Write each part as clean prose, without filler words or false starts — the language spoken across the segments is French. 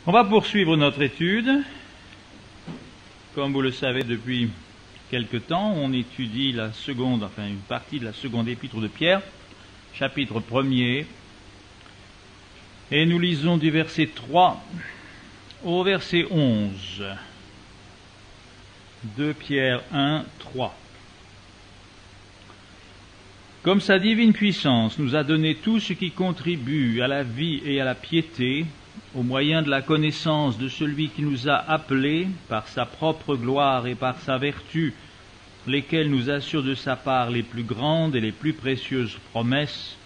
On va poursuivre notre étude. Comme vous le savez depuis quelque temps, on étudie une partie de la seconde épître de Pierre, chapitre 1er, et nous lisons du verset 3 au verset 11. 2 Pierre 1, 3. Comme sa divine puissance nous a donné tout ce qui contribue à la vie et à la piété, au moyen de la connaissance de celui qui nous a appelés par sa propre gloire et par sa vertu, lesquels nous assurent de sa part les plus grandes et les plus précieuses promesses,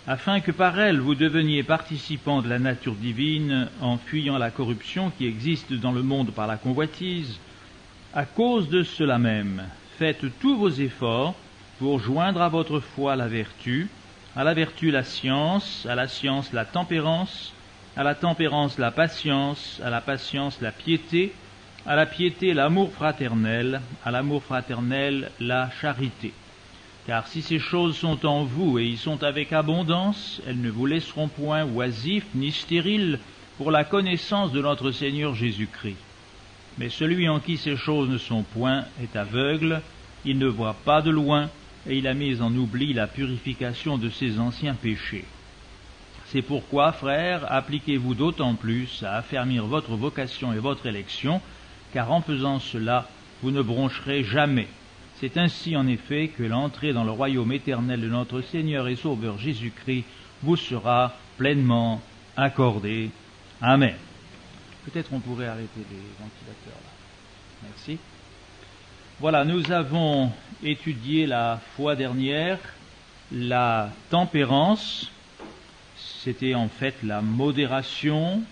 afin que par elles vous deveniez participants de la nature divine, en fuyant la corruption qui existe dans le monde par la convoitise. À cause de cela même, faites tous vos efforts pour joindre à votre foi la vertu la science, à la science la tempérance, à la tempérance la patience, à la patience la piété, à la piété l'amour fraternel, à l'amour fraternel la charité. Car si ces choses sont en vous et y sont avec abondance, elles ne vous laisseront point oisifs ni stériles pour la connaissance de notre Seigneur Jésus-Christ. Mais celui en qui ces choses ne sont point est aveugle, il ne voit pas de loin, et il a mis en oubli la purification de ses anciens péchés. C'est pourquoi, frères, appliquez-vous d'autant plus à affermir votre vocation et votre élection, car en faisant cela, vous ne broncherez jamais. C'est ainsi en effet que l'entrée dans le royaume éternel de notre Seigneur et Sauveur Jésus-Christ vous sera pleinement accordée. Amen. Peut-être on pourrait arrêter les ventilateurs là. Merci. Voilà, nous avons étudié la fois dernière la tempérance. C'était en fait la modération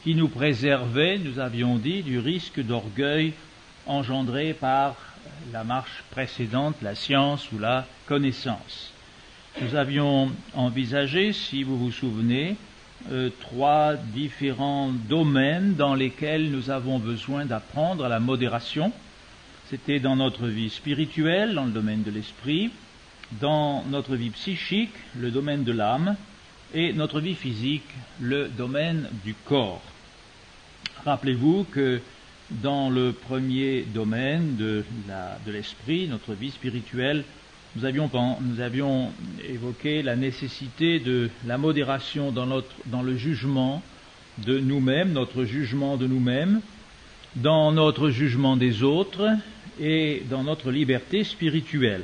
qui nous préservait, nous avions dit, du risque d'orgueil engendré par la marche précédente, la science ou la connaissance. Nous avions envisagé, si vous vous souvenez, 3 différents domaines dans lesquels nous avons besoin d'apprendre la modération. C'était dans notre vie spirituelle, dans le domaine de l'esprit, dans notre vie psychique, le domaine de l'âme, et notre vie physique, le domaine du corps. Rappelez-vous que dans le premier domaine de l'esprit, notre vie spirituelle, nous avions évoqué la nécessité de la modération dans le jugement de nous-mêmes, notre jugement de nous-mêmes, dans notre jugement des autres et dans notre liberté spirituelle.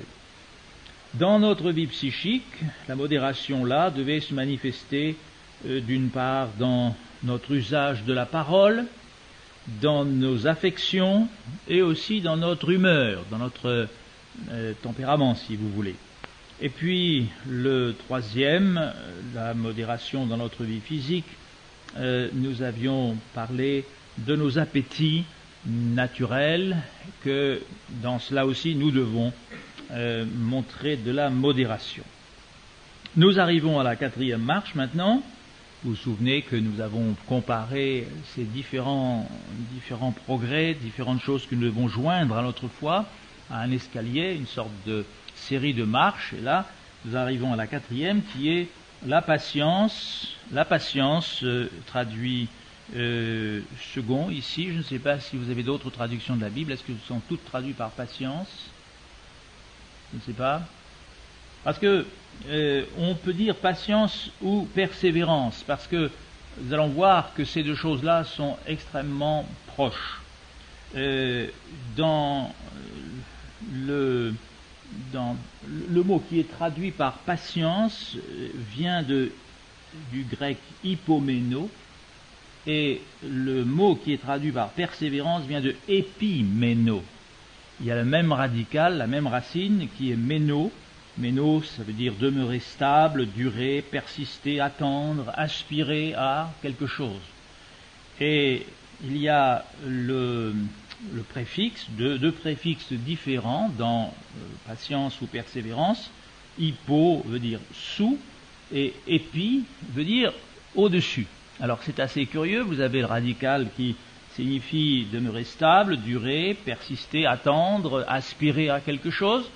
Dans notre vie psychique, la modération là devait se manifester d'une part dans notre usage de la parole, dans nos affections et aussi dans notre humeur, dans notre tempérament si vous voulez. Et puis le troisième, la modération dans notre vie physique, nous avions parlé de nos appétits naturels, que dans cela aussi nous devons montrer de la modération. Nous arrivons à la 4e marche maintenant. Vous vous souvenez que nous avons comparé ces différents progrès, différentes choses que nous devons joindre à notre foi, à un escalier, une sorte de série de marches. Et là, nous arrivons à la 4e qui est la patience. La patience traduit second ici. Je ne sais pas si vous avez d'autres traductions de la Bible. Est-ce que sont toutes traduites par patience? Je ne sais pas. Parce que on peut dire patience ou persévérance, parce que nous allons voir que ces deux choses-là sont extrêmement proches. Dans le mot qui est traduit par patience vient du grec hypoméno, et le mot qui est traduit par persévérance vient de épiméno. Il y a le même radical, la même racine qui est méno. Méno, ça veut dire demeurer stable, durer, persister, attendre, aspirer à quelque chose. Et il y a le préfixe, deux préfixes différents dans patience ou persévérance. Hypo veut dire sous et épi veut dire au-dessus. Alors c'est assez curieux, vous avez le radical qui signifie demeurer stable, durer, persister, attendre, aspirer à quelque chose.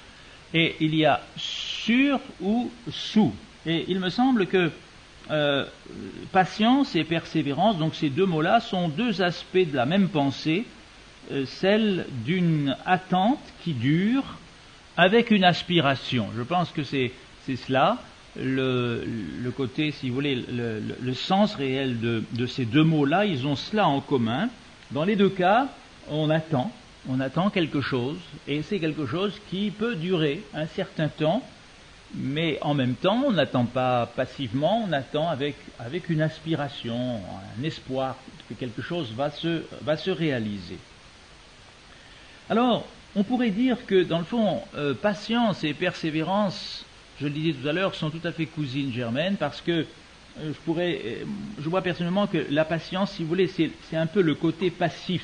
Et il y a sur ou sous. Et il me semble que patience et persévérance, donc ces deux mots-là sont deux aspects de la même pensée, celle d'une attente qui dure avec une aspiration. Je pense que c'est cela, le côté, si vous voulez, le sens réel de ces deux mots-là, ils ont cela en commun. Dans les deux cas, on attend quelque chose, et c'est quelque chose qui peut durer un certain temps, mais en même temps, on n'attend pas passivement, on attend avec une aspiration, un espoir que quelque chose va se réaliser. Alors, on pourrait dire que, dans le fond, patience et persévérance, je le disais tout à l'heure, sont tout à fait cousines germaines, parce que je vois personnellement que la patience, si vous voulez, c'est un peu le côté passif,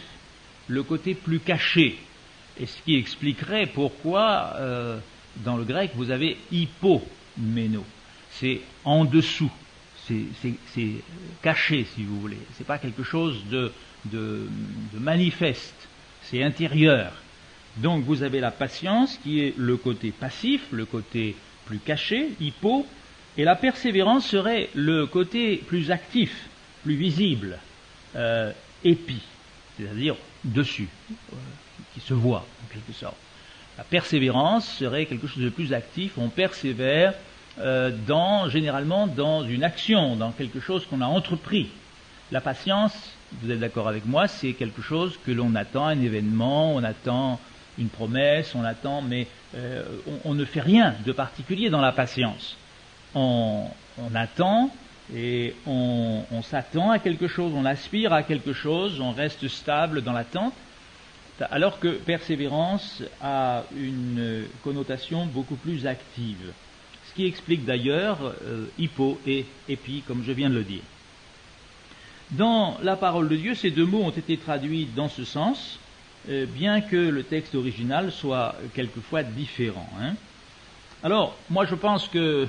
le côté plus caché, et ce qui expliquerait pourquoi, dans le grec, vous avez hypoméno, c'est en dessous, c'est caché, si vous voulez, c'est pas quelque chose de manifeste, c'est intérieur. Donc vous avez la patience qui est le côté passif, le côté plus caché, hypo, et la persévérance serait le côté plus actif, plus visible, épi, c'est-à-dire dessus, qui se voit en quelque sorte. La persévérance serait quelque chose de plus actif, on persévère généralement dans une action, dans quelque chose qu'on a entrepris. La patience, vous êtes d'accord avec moi, c'est quelque chose que l'on attend, un événement, on attend une promesse, on attend, mais on ne fait rien de particulier dans la patience. On attend et on s'attend à quelque chose, on aspire à quelque chose, on reste stable dans l'attente, alors que persévérance a une connotation beaucoup plus active. Ce qui explique d'ailleurs hypo et épi, comme je viens de le dire. Dans la parole de Dieu, ces deux mots ont été traduits dans ce sens, bien que le texte original soit quelquefois différent. Alors, moi je pense que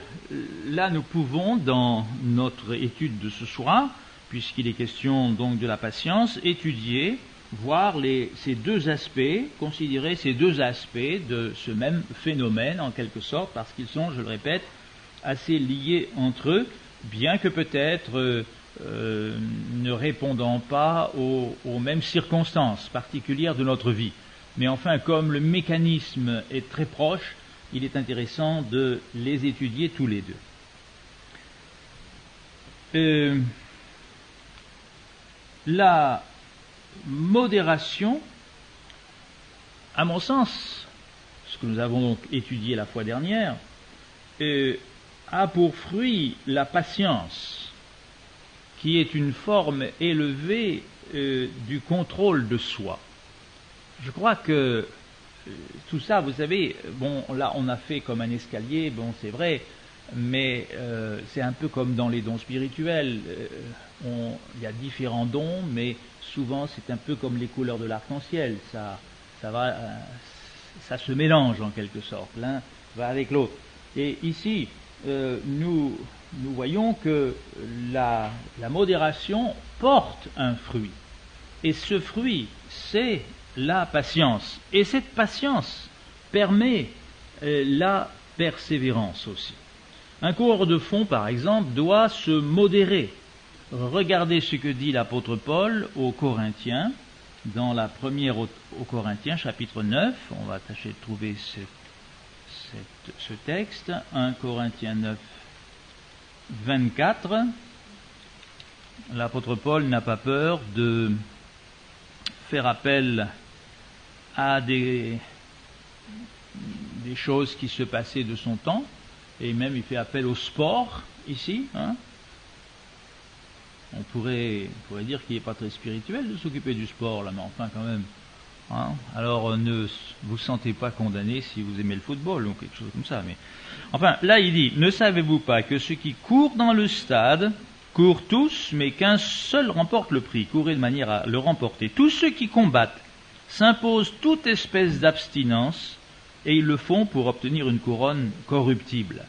là nous pouvons, dans notre étude de ce soir, puisqu'il est question donc de la patience, étudier, voir ces deux aspects, considérer ces deux aspects de ce même phénomène en quelque sorte, parce qu'ils sont, je le répète, assez liés entre eux, bien que peut-être ne répondant pas aux mêmes circonstances particulières de notre vie. Mais enfin, comme le mécanisme est très proche, il est intéressant de les étudier tous les deux. La modération, à mon sens, ce que nous avons donc étudié la fois dernière, a pour fruit la patience, qui est une forme élevée du contrôle de soi. Je crois que tout ça, vous savez, bon, là on a fait comme un escalier, bon c'est vrai, mais c'est un peu comme dans les dons spirituels, il y a différents dons, mais souvent c'est un peu comme les couleurs de l'arc-en-ciel, ça se mélange en quelque sorte, l'un va avec l'autre. Et ici, nous voyons que la modération porte un fruit. Et ce fruit, c'est la patience. Et cette patience permet la persévérance aussi. Un coureur de fond, par exemple, doit se modérer. Regardez ce que dit l'apôtre Paul aux Corinthiens, dans la première aux Corinthiens, chapitre 9. On va tâcher de trouver ce texte, 1 Corinthiens 9, 24. L'apôtre Paul n'a pas peur de faire appel à des choses qui se passaient de son temps, et même il fait appel au sport ici. On pourrait dire qu'il n'est pas très spirituel de s'occuper du sport là, mais enfin quand même. Alors ne vous sentez pas condamné si vous aimez le football ou quelque chose comme ça. Mais enfin, là il dit, ne savez-vous pas que ceux qui courent dans le stade courent tous, mais qu'un seul remporte le prix. Courez de manière à le remporter. Tous ceux qui combattent s'imposent toute espèce d'abstinence, et ils le font pour obtenir une couronne corruptible.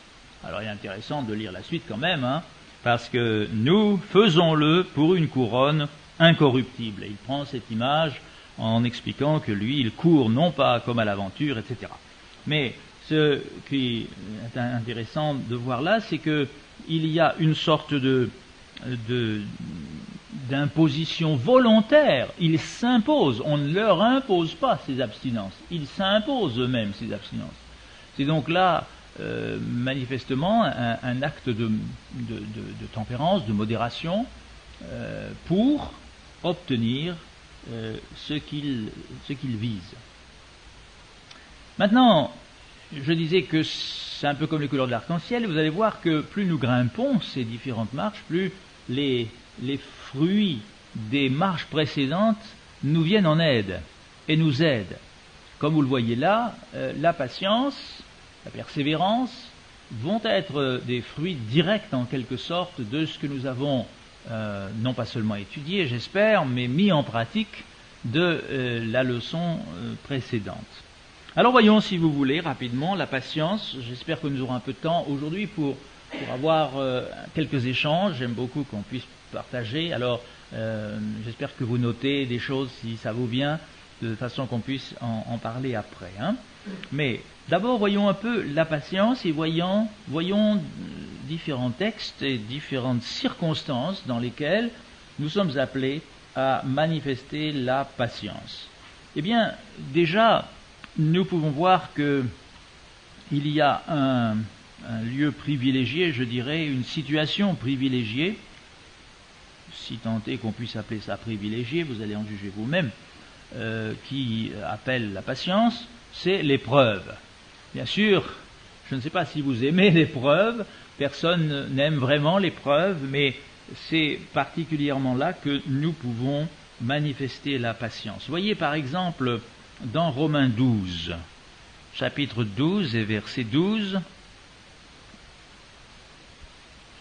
Alors il est intéressant de lire la suite quand même, parce que nous faisons-le pour une couronne incorruptible. Et il prend cette image en expliquant que lui, il court non pas comme à l'aventure, etc. Mais ce qui est intéressant de voir là, c'est que il y a une sorte d'imposition volontaire. Ils s'imposent, on ne leur impose pas ces abstinences, ils s'imposent eux-mêmes ces abstinences. C'est donc là, manifestement, un acte de tempérance, de modération, pour obtenir ce qu'ils visent. Maintenant, je disais que c'est un peu comme les couleurs de l'arc-en-ciel. Vous allez voir que plus nous grimpons ces différentes marches, plus les fruits des marches précédentes nous viennent en aide et nous aident. Comme vous le voyez là, la patience, la persévérance vont être des fruits directs en quelque sorte de ce que nous avons non pas seulement étudié, j'espère, mais mis en pratique de la leçon précédente. Alors voyons, si vous voulez, rapidement, la patience. J'espère que nous aurons un peu de temps aujourd'hui pour avoir quelques échanges. J'aime beaucoup qu'on puisse partager. Alors, j'espère que vous notez des choses si ça vous vient, de façon qu'on puisse en parler après. Mais d'abord, voyons un peu la patience et voyons différents textes et différentes circonstances dans lesquelles nous sommes appelés à manifester la patience. Eh bien, déjà, nous pouvons voir qu'il y a un lieu privilégié, je dirais, une situation privilégiée, si tant est qu'on puisse appeler ça privilégié, vous allez en juger vous-même, qui appelle la patience, c'est l'épreuve. Bien sûr, je ne sais pas si vous aimez l'épreuve, personne n'aime vraiment l'épreuve, mais c'est particulièrement là que nous pouvons manifester la patience. Voyez par exemple dans Romains 12, chapitre 12 et verset 12,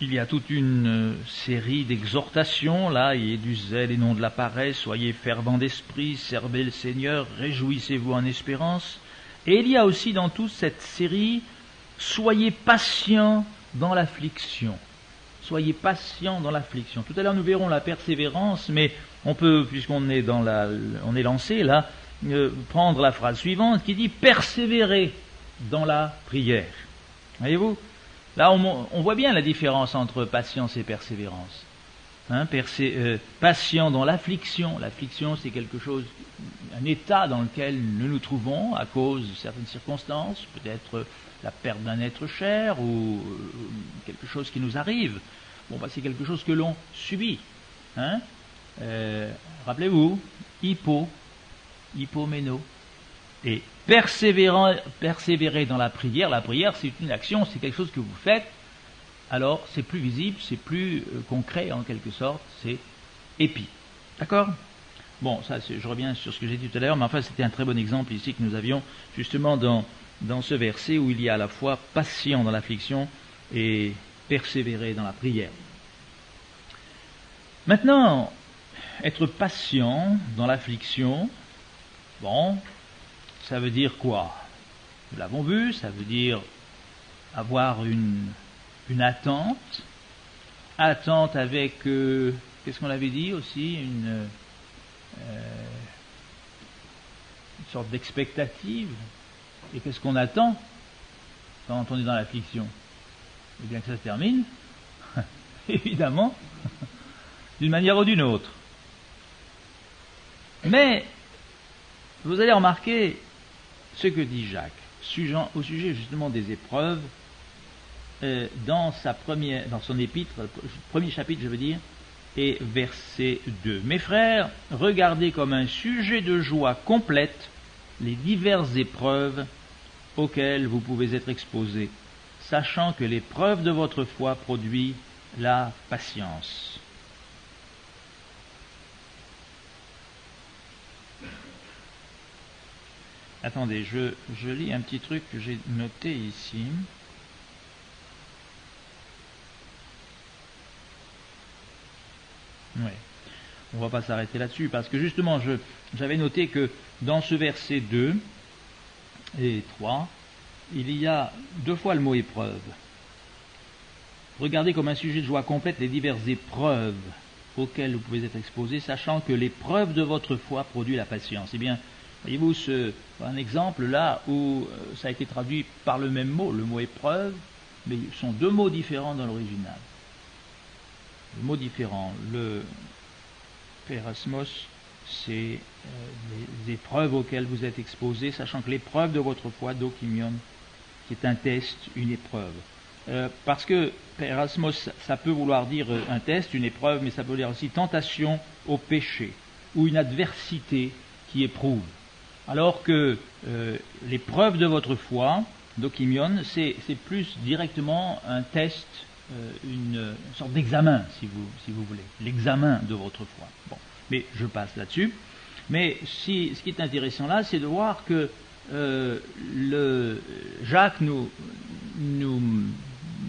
il y a toute une série d'exhortations, là, ayez du zèle et non de la paresse, soyez fervents d'esprit, servez le Seigneur, réjouissez-vous en espérance. Et il y a aussi dans toute cette série, soyez patients dans l'affliction. Soyez patients dans l'affliction. Tout à l'heure nous verrons la persévérance, mais on peut, puisqu'on est on est lancé là, prendre la phrase suivante qui dit persévérer dans la prière. Voyez-vous? Là, on voit bien la différence entre patience et persévérance. Patient dans l'affliction. L'affliction, c'est quelque chose, un état dans lequel nous nous trouvons à cause de certaines circonstances, peut-être la perte d'un être cher ou quelque chose qui nous arrive. Bon, c'est quelque chose que l'on subit. Rappelez-vous, hypoméno. Et persévérer dans la prière, c'est une action, c'est quelque chose que vous faites, alors c'est plus visible, c'est plus concret en quelque sorte, c'est épi. D'accord? Bon, ça, je reviens sur ce que j'ai dit tout à l'heure, mais enfin c'était un très bon exemple ici que nous avions justement dans ce verset où il y a à la fois patient dans l'affliction et persévérer dans la prière. Maintenant, être patient dans l'affliction, bon, ça veut dire quoi? Nous l'avons vu, ça veut dire avoir une attente avec, qu'est-ce qu'on avait dit aussi, une sorte d'expectative. Et qu'est-ce qu'on attend quand on est dans l'affliction? Eh bien que ça se termine, évidemment, d'une manière ou d'une autre. Mais vous allez remarquer ce que dit Jacques au sujet justement des épreuves dans son épître, premier chapitre je veux dire, et verset 2. Mes frères, regardez comme un sujet de joie complète les diverses épreuves auxquelles vous pouvez être exposés, sachant que l'épreuve de votre foi produit la patience. Attendez, je lis un petit truc que j'ai noté ici. Oui, on ne va pas s'arrêter là-dessus, parce que justement, j'avais noté que dans ce verset 2 et 3, il y a 2 fois le mot épreuve. Regardez comme un sujet de joie complète les diverses épreuves auxquelles vous pouvez être exposés, sachant que l'épreuve de votre foi produit la patience. Eh bien, voyez-vous, un exemple là où ça a été traduit par le même mot, le mot épreuve, mais ce sont deux mots différents dans l'original. Deux mots différents. Le perasmos, c'est les épreuves auxquelles vous êtes exposés, sachant que l'épreuve de votre foi, dokimion, qui est un test, une épreuve. Parce que perasmos, ça peut vouloir dire un test, une épreuve, mais ça peut dire aussi tentation au péché, ou une adversité qui éprouve. Alors que l'épreuve de votre foi, dokimion, c'est plus directement un test, une sorte d'examen, si vous voulez, l'examen de votre foi. Bon, mais je passe là-dessus. Mais ce qui est intéressant là, c'est de voir que Jacques nous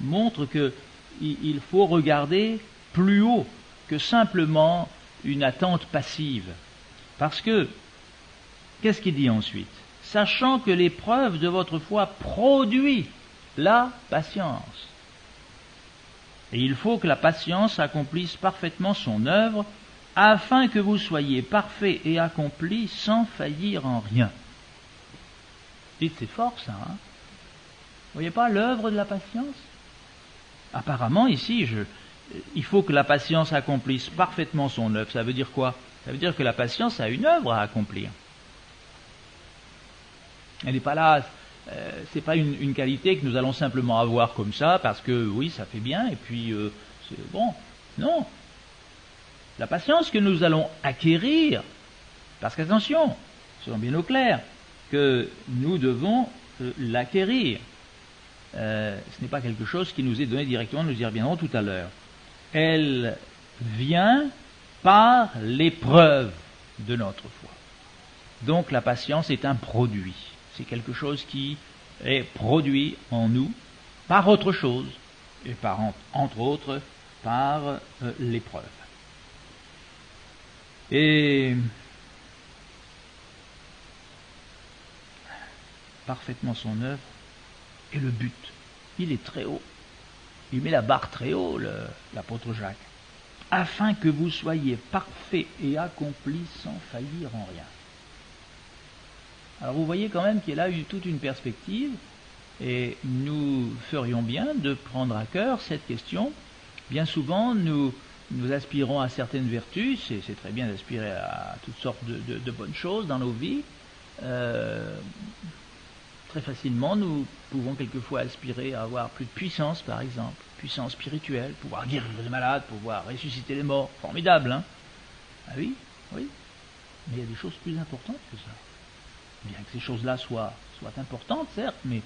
montre qu'il faut regarder plus haut que simplement une attente passive. Parce que, qu'est-ce qu'il dit ensuite? Sachant que l'épreuve de votre foi produit la patience. Et il faut que la patience accomplisse parfaitement son œuvre, afin que vous soyez parfaits et accomplis sans faillir en rien. Dites, c'est fort ça, hein? Vous voyez pas l'œuvre de la patience? Apparemment, ici, il faut que la patience accomplisse parfaitement son œuvre. Ça veut dire quoi? Ça veut dire que la patience a une œuvre à accomplir. Elle n'est pas là, c'est pas une qualité que nous allons simplement avoir comme ça, parce que oui, ça fait bien, et puis c'est bon. Non. La patience que nous allons acquérir, parce qu'attention, soyons bien au clair, que nous devons l'acquérir. Ce n'est pas quelque chose qui nous est donné directement, nous y reviendrons tout à l'heure. Elle vient par l'épreuve de notre foi. Donc la patience est un produit. C'est quelque chose qui est produit en nous par autre chose, et entre autres par l'épreuve. Et parfaitement son œuvre et le but. Il est très haut. Il met la barre très haut, l'apôtre Jacques. Afin que vous soyez parfaits et accomplis sans faillir en rien. Alors vous voyez quand même qu'il y a là toute une perspective, et nous ferions bien de prendre à cœur cette question. Bien souvent, nous aspirons à certaines vertus, c'est très bien d'aspirer à toutes sortes de bonnes choses dans nos vies. Très facilement, nous pouvons quelquefois aspirer à avoir plus de puissance, par exemple, puissance spirituelle, pouvoir guérir les malades, pouvoir ressusciter les morts. Formidable, hein? Ah oui, oui. Mais il y a des choses plus importantes que ça. Bien que ces choses-là soient importantes, certes, mais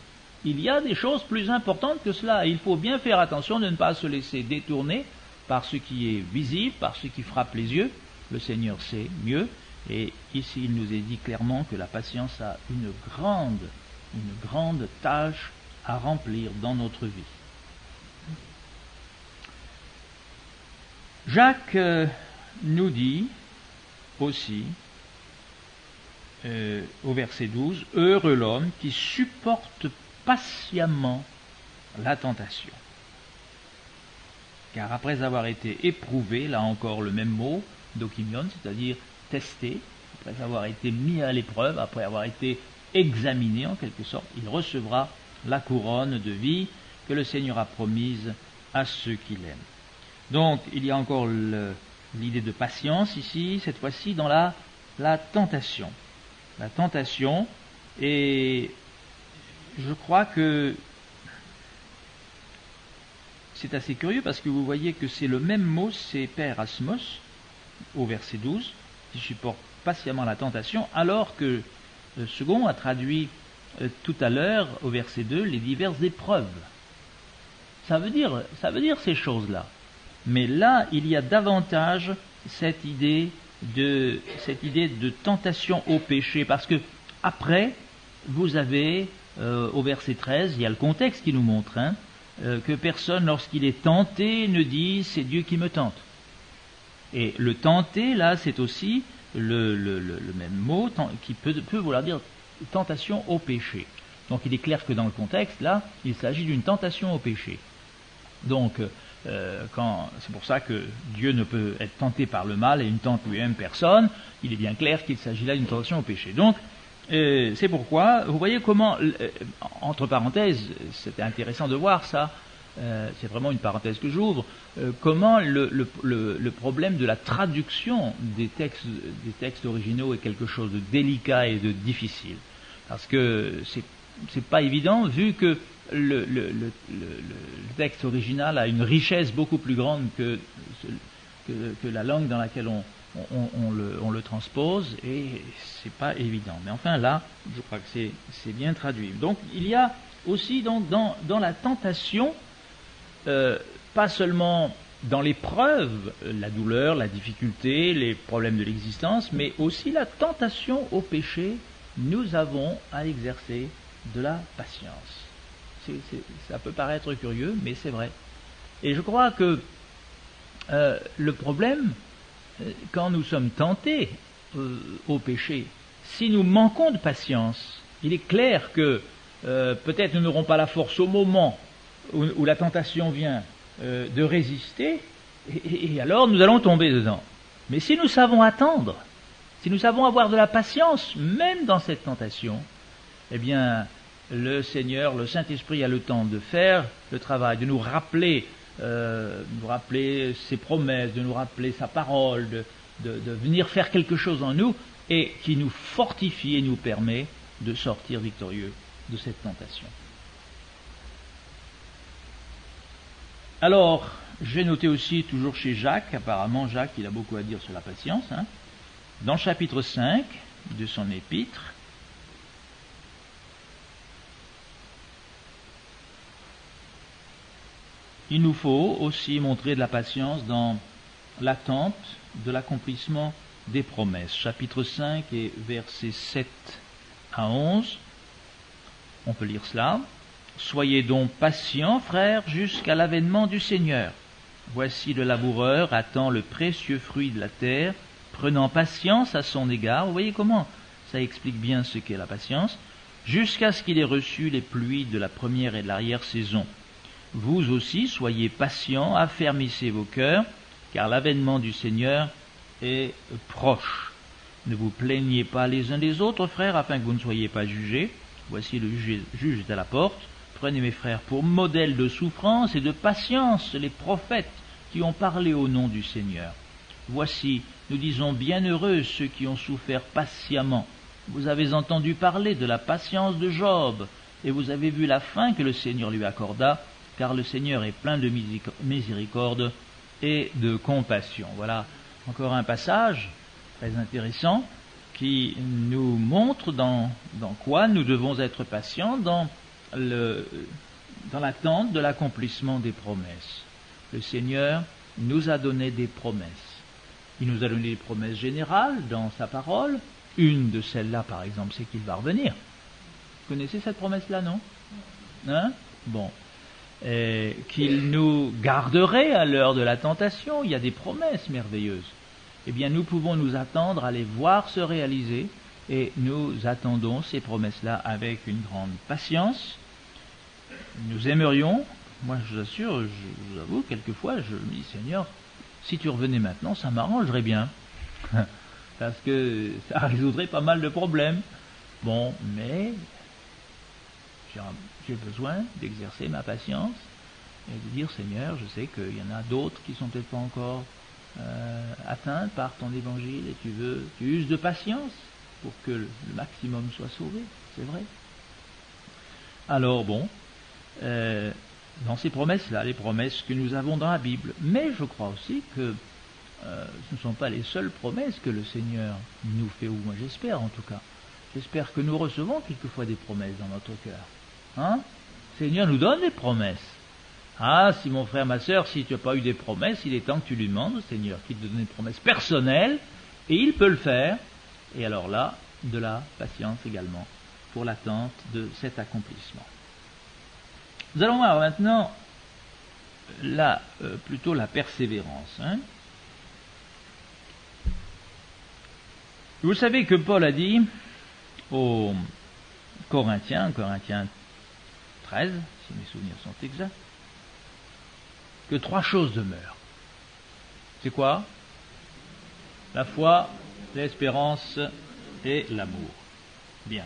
il y a des choses plus importantes que cela. Et il faut bien faire attention de ne pas se laisser détourner par ce qui est visible, par ce qui frappe les yeux. Le Seigneur sait mieux. Et ici, il nous est dit clairement que la patience a une grande tâche à remplir dans notre vie. Jacques nous dit aussi, au verset 12, « Heureux l'homme qui supporte patiemment la tentation. Car après avoir été éprouvé, là encore le même mot, dokimion, c'est-à-dire testé, après avoir été mis à l'épreuve, après avoir été examiné en quelque sorte, il recevra la couronne de vie que le Seigneur a promise à ceux qui l'aiment. » Donc, il y a encore l'idée de patience ici, cette fois-ci dans la tentation. La tentation, et je crois que c'est assez curieux parce que vous voyez que c'est le même mot, c'est perasmos, au verset 12, qui supporte patiemment la tentation, alors que le second a traduit tout à l'heure, au verset 2, les diverses épreuves. Ça veut dire ces choses-là. Mais là, il y a davantage cette idée de tentation au péché, parce que après, vous avez, au verset 13, il y a le contexte qui nous montre, que personne, lorsqu'il est tenté, ne dise « c'est Dieu qui me tente ». Et le tenter, là, c'est aussi le même mot qui peut vouloir dire tentation au péché. Donc il est clair que dans le contexte, là, il s'agit d'une tentation au péché. Donc, c'est pour ça que Dieu ne peut être tenté par le mal et ne tente lui-même personne, il est bien clair qu'il s'agit là d'une tentation au péché. Donc, C'est pourquoi, vous voyez comment, entre parenthèses, c'était intéressant de voir ça, c'est vraiment une parenthèse que j'ouvre, comment le problème de la traduction des textes originaux est quelque chose de délicat et de difficile. Parce que c'est pas évident, vu que le texte original a une richesse beaucoup plus grande que la langue dans laquelle on le transpose, et c'est pas évident. Mais enfin là, je crois que c'est bien traduit. Donc il y a aussi dans la tentation, pas seulement dans l'épreuve, la douleur, la difficulté, les problèmes de l'existence, mais aussi la tentation au péché, nous avons à exercer de la patience. Ça peut paraître curieux, mais c'est vrai. Et je crois que le problème, quand nous sommes tentés au péché, si nous manquons de patience, il est clair que peut-être nous n'aurons pas la force au moment où la tentation vient de résister, et alors nous allons tomber dedans. Mais si nous savons attendre, si nous savons avoir de la patience, même dans cette tentation, eh bien, le Seigneur, le Saint-Esprit a le temps de faire le travail, de nous rappeler ses promesses, de nous rappeler sa parole, de venir faire quelque chose en nous, et qui nous fortifie et nous permet de sortir victorieux de cette tentation. Alors, j'ai noté aussi, toujours chez Jacques, apparemment Jacques, il a beaucoup à dire sur la patience, dans le chapitre 5 de son épître, il nous faut aussi montrer de la patience dans l'attente de l'accomplissement des promesses. Chapitre 5 et versets 7 à 11, on peut lire cela. « Soyez donc patients, frères, jusqu'à l'avènement du Seigneur. Voici le laboureur attend le précieux fruit de la terre, prenant patience à son égard. » Vous voyez comment ça explique bien ce qu'est la patience. « Jusqu'à ce qu'il ait reçu les pluies de la première et de l'arrière-saison. Vous aussi, soyez patients, affermissez vos cœurs, car l'avènement du Seigneur est proche. Ne vous plaignez pas les uns des autres, frères, afin que vous ne soyez pas jugés. Voici le juge est à la porte. Prenez, mes frères, pour modèle de souffrance et de patience les prophètes qui ont parlé au nom du Seigneur. Voici, nous disons, bienheureux ceux qui ont souffert patiemment. Vous avez entendu parler de la patience de Job, et vous avez vu la fin que le Seigneur lui accorda, car le Seigneur est plein de miséricorde et de compassion. » Voilà encore un passage très intéressant qui nous montre dans quoi nous devons être patients dans l'attente de l'accomplissement des promesses. Le Seigneur nous a donné des promesses. Il nous a donné des promesses générales dans sa parole. Une de celles-là, par exemple, c'est qu'il va revenir. Vous connaissez cette promesse-là, non ? Bon. Qu'il nous garderait à l'heure de la tentation. Il y a des promesses merveilleuses. Eh bien, nous pouvons nous attendre à les voir se réaliser, et nous attendons ces promesses-là avec une grande patience. Nous aimerions, moi je vous assure, je vous avoue, quelquefois je me dis, Seigneur, si tu revenais maintenant, ça m'arrangerait bien, parce que ça résoudrait pas mal de problèmes. Bon, mais j'ai besoin d'exercer ma patience et de dire, Seigneur, je sais qu'il y en a d'autres qui sont peut-être pas encore atteints par ton évangile, et tu uses de patience pour que le maximum soit sauvé, c'est vrai. Alors bon, dans ces promesses-là, les promesses que nous avons dans la Bible, mais je crois aussi que ce ne sont pas les seules promesses que le Seigneur nous fait, ou moi j'espère en tout cas. J'espère que nous recevons quelquefois des promesses dans notre cœur. Le Seigneur nous donne des promesses. Ah, si mon frère, ma sœur, si tu n'as pas eu des promesses, il est temps que tu lui demandes au Seigneur qu'il te donne des promesses personnelles, et il peut le faire. Et alors là, de la patience également pour l'attente de cet accomplissement. Nous allons voir maintenant plutôt la persévérance. Vous savez que Paul a dit aux Corinthiens 13, si mes souvenirs sont exacts, que 3 choses demeurent. C'est quoi ? La foi, l'espérance et l'amour. Bien.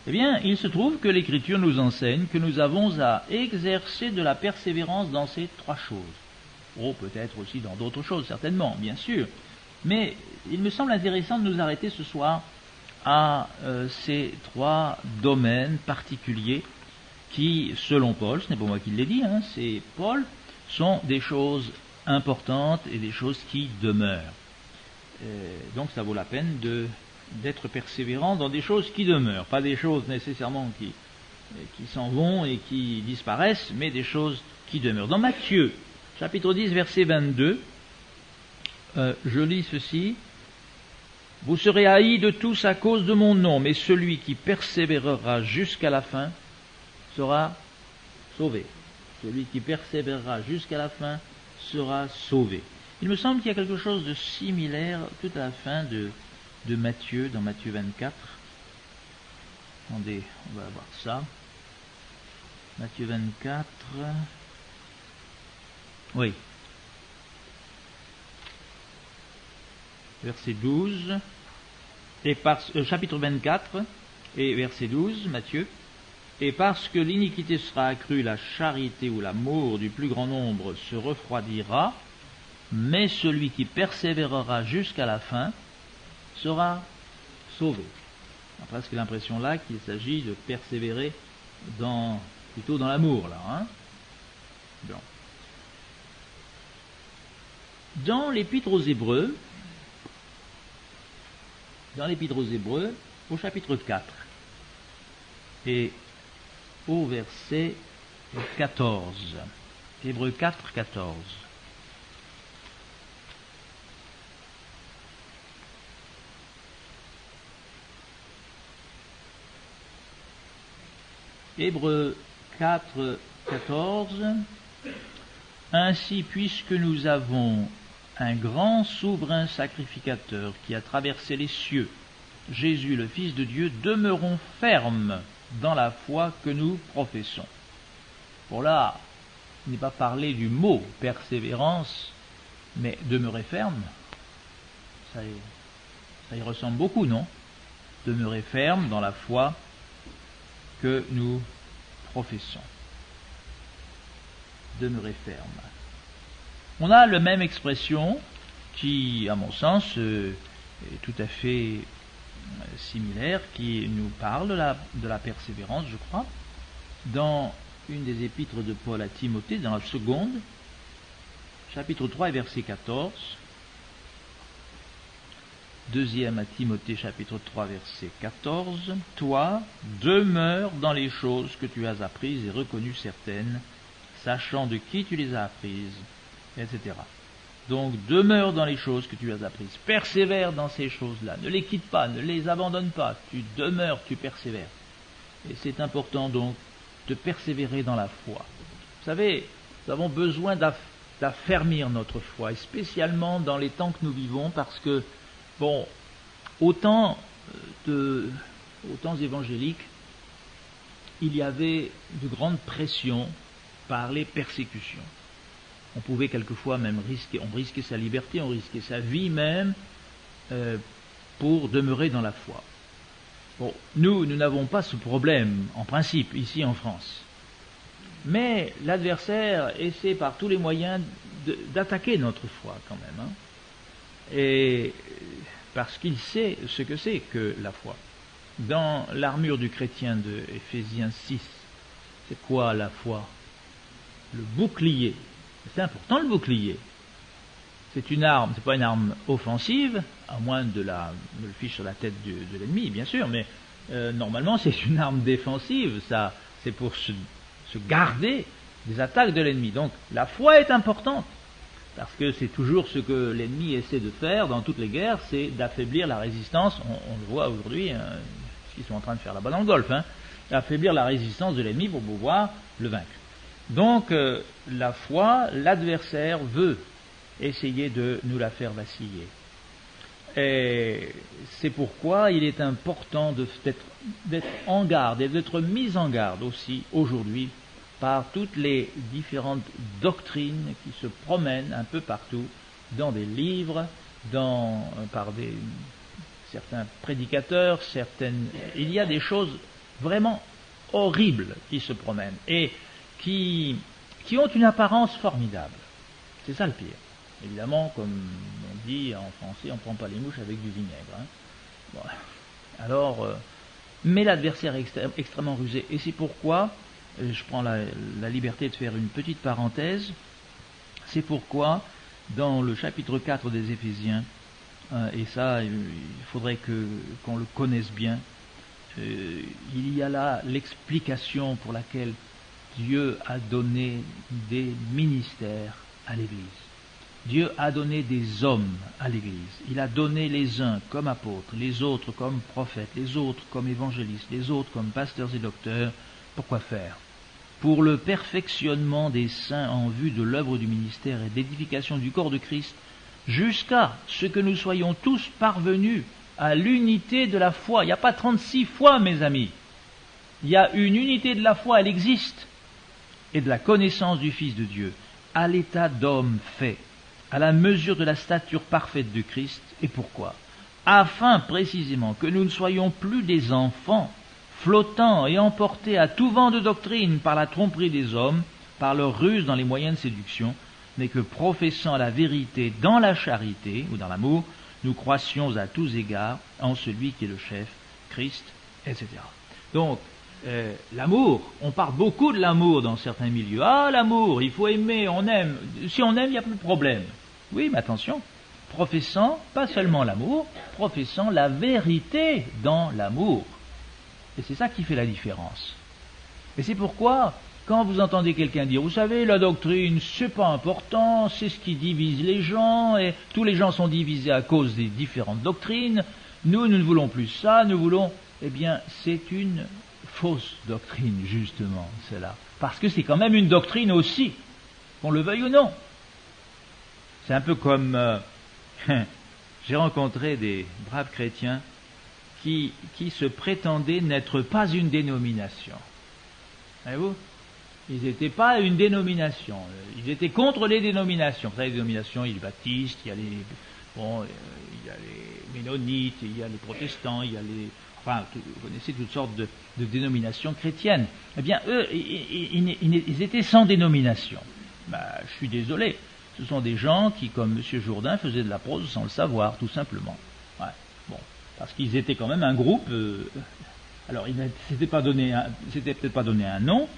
Eh bien, il se trouve que l'Écriture nous enseigne que nous avons à exercer de la persévérance dans ces trois choses. Oh, peut-être aussi dans d'autres choses, certainement, bien sûr. Mais il me semble intéressant de nous arrêter ce soir à ces trois domaines particuliers qui, selon Paul, ce n'est pas moi qui l'ai dit, c'est Paul, sont des choses importantes et des choses qui demeurent. Donc ça vaut la peine d'être persévérant dans des choses qui demeurent, pas des choses nécessairement qui s'en vont et qui disparaissent, mais des choses qui demeurent. Dans Matthieu, chapitre 10, verset 22, je lis ceci. Vous serez haïs de tous à cause de mon nom, mais celui qui persévérera jusqu'à la fin sera sauvé. Celui qui persévérera jusqu'à la fin sera sauvé. Il me semble qu'il y a quelque chose de similaire tout à la fin de Matthieu, dans Matthieu 24. Attendez, on va voir ça. Matthieu 24. Oui. Verset 12. Chapitre 24 et verset 12, Matthieu. Et parce que l'iniquité sera accrue, la charité ou l'amour du plus grand nombre se refroidira, mais celui qui persévérera jusqu'à la fin sera sauvé. On a presque l'impression là qu'il s'agit de persévérer plutôt dans l'amour, là. Bon. Dans l'Épître aux Hébreux, au chapitre 4, et au verset 14. Hébreux 4, 14. Hébreux 4, 14. Ainsi, puisque nous avons un grand souverain sacrificateur qui a traversé les cieux, Jésus le Fils de Dieu, demeurons fermes dans la foi que nous professons. Bon là, il n'est pas parlé du mot persévérance, mais demeurer ferme, ça y ressemble beaucoup, non? Demeurer ferme dans la foi que nous professons. Demeurer ferme. On a la même expression qui, à mon sens, est tout à fait similaire, qui nous parle de la persévérance, je crois, dans une des épîtres de Paul à Timothée, dans la seconde, chapitre 3 et verset 14, deuxième à Timothée, chapitre 3, verset 14, toi, demeure dans les choses que tu as apprises et reconnues certaines, sachant de qui tu les as apprises, etc. Donc, demeure dans les choses que tu as apprises. Persévère dans ces choses-là. Ne les quitte pas, ne les abandonne pas. Tu demeures, tu persévères. Et c'est important donc de persévérer dans la foi. Vous savez, nous avons besoin d'affermir notre foi, et spécialement dans les temps que nous vivons, parce que, bon, aux temps évangéliques, il y avait de grandes pressions par les persécutions. On pouvait quelquefois même risquer sa liberté, on risquait sa vie même pour demeurer dans la foi. Bon, nous n'avons pas ce problème, en principe, ici en France. Mais l'adversaire essaie par tous les moyens d'attaquer notre foi quand même. Et parce qu'il sait ce que c'est que la foi. Dans l'armure du chrétien de Éphésiens 6, c'est quoi la foi? Le bouclier. C'est important le bouclier. C'est une arme, c'est pas une arme offensive, à moins de le fiche sur la tête de l'ennemi, bien sûr, mais normalement c'est une arme défensive, ça, c'est pour se garder des attaques de l'ennemi. Donc la foi est importante, parce que c'est toujours ce que l'ennemi essaie de faire dans toutes les guerres, c'est d'affaiblir la résistance, on le voit aujourd'hui, ce qu'ils sont en train de faire là-bas dans le Golfe, affaiblir la résistance de l'ennemi pour pouvoir le vaincre. Donc la foi, l'adversaire veut essayer de nous la faire vaciller. Et c'est pourquoi il est important d'être en garde et d'être mis en garde aussi aujourd'hui par toutes les différentes doctrines qui se promènent un peu partout dans des livres, par certains prédicateurs, il y a des choses vraiment horribles qui se promènent et qui ont une apparence formidable. C'est ça le pire. Évidemment, comme on dit en français, on ne prend pas les mouches avec du vinaigre. Hein. Bon. Alors, mais l'adversaire est extrêmement rusé. Et c'est pourquoi, je prends la liberté de faire une petite parenthèse, c'est pourquoi, dans le chapitre 4 des Éphésiens, et ça, il faudrait qu'on le connaisse bien, il y a là l'explication pour laquelle Dieu a donné des ministères à l'Église. Dieu a donné des hommes à l'Église. Il a donné les uns comme apôtres, les autres comme prophètes, les autres comme évangélistes, les autres comme pasteurs et docteurs. Pourquoi faire? Pour le perfectionnement des saints en vue de l'œuvre du ministère et d'édification du corps de Christ, jusqu'à ce que nous soyons tous parvenus à l'unité de la foi. Il n'y a pas 36 fois, mes amis. Il y a une unité de la foi, elle existe, et de la connaissance du Fils de Dieu, à l'état d'homme fait, à la mesure de la stature parfaite de Christ. Et pourquoi? Afin précisément que nous ne soyons plus des enfants, flottant et emportés à tout vent de doctrine par la tromperie des hommes, par leur ruse dans les moyens de séduction, mais que professant la vérité dans la charité, ou dans l'amour, nous croissions à tous égards en celui qui est le chef, Christ, etc. Donc, l'amour, on parle beaucoup de l'amour dans certains milieux. Ah, l'amour, il faut aimer, on aime. Si on aime, il n'y a plus de problème. Oui, mais attention, professant, pas seulement l'amour, professant la vérité dans l'amour. Et c'est ça qui fait la différence. Et c'est pourquoi, quand vous entendez quelqu'un dire, vous savez, la doctrine, c'est pas important, c'est ce qui divise les gens, et tous les gens sont divisés à cause des différentes doctrines, nous ne voulons plus ça, nous voulons, eh bien, c'est une fausse doctrine, justement, cela. Parce que c'est quand même une doctrine aussi, qu'on le veuille ou non. C'est un peu comme, j'ai rencontré des braves chrétiens qui se prétendaient n'être pas une dénomination. Voyez-vous? Ils n'étaient pas une dénomination. Ils étaient contre les dénominations. Vous savez, les dénominations, il y a les baptistes, il y a les ménonites, il y a les protestants, il y a les... Enfin, vous connaissez toutes sortes de dénominations chrétiennes. Eh bien, eux, ils étaient sans dénomination. Ben, je suis désolé. Ce sont des gens qui, comme M. Jourdain, faisaient de la prose sans le savoir, tout simplement. Ouais. Bon, parce qu'ils étaient quand même un groupe... alors, c'était peut-être pas donné un nom,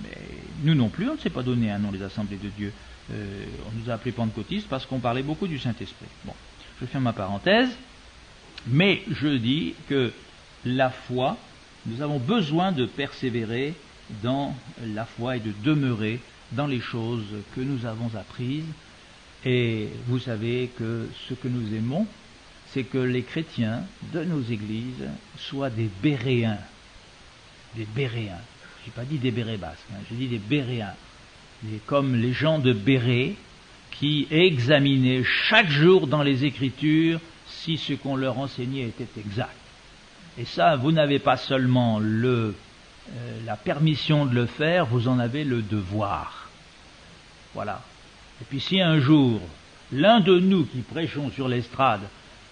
mais nous non plus, on ne s'est pas donné un nom, les assemblées de Dieu. On nous a appelés pentecôtistes parce qu'on parlait beaucoup du Saint-Esprit. Bon, je ferme ma parenthèse, mais je dis que la foi, nous avons besoin de persévérer dans la foi et de demeurer dans les choses que nous avons apprises. Et vous savez que ce que nous aimons, c'est que les chrétiens de nos églises soient des Béréens. Des Béréens. Je n'ai pas dit des Bérets basques, j'ai dit des Béréens. Comme les gens de Bérée qui examinaient chaque jour dans les Écritures si ce qu'on leur enseignait était exact. Et ça, vous n'avez pas seulement la permission de le faire, vous en avez le devoir. Voilà. Et puis si un jour, l'un de nous qui prêchons sur l'estrade,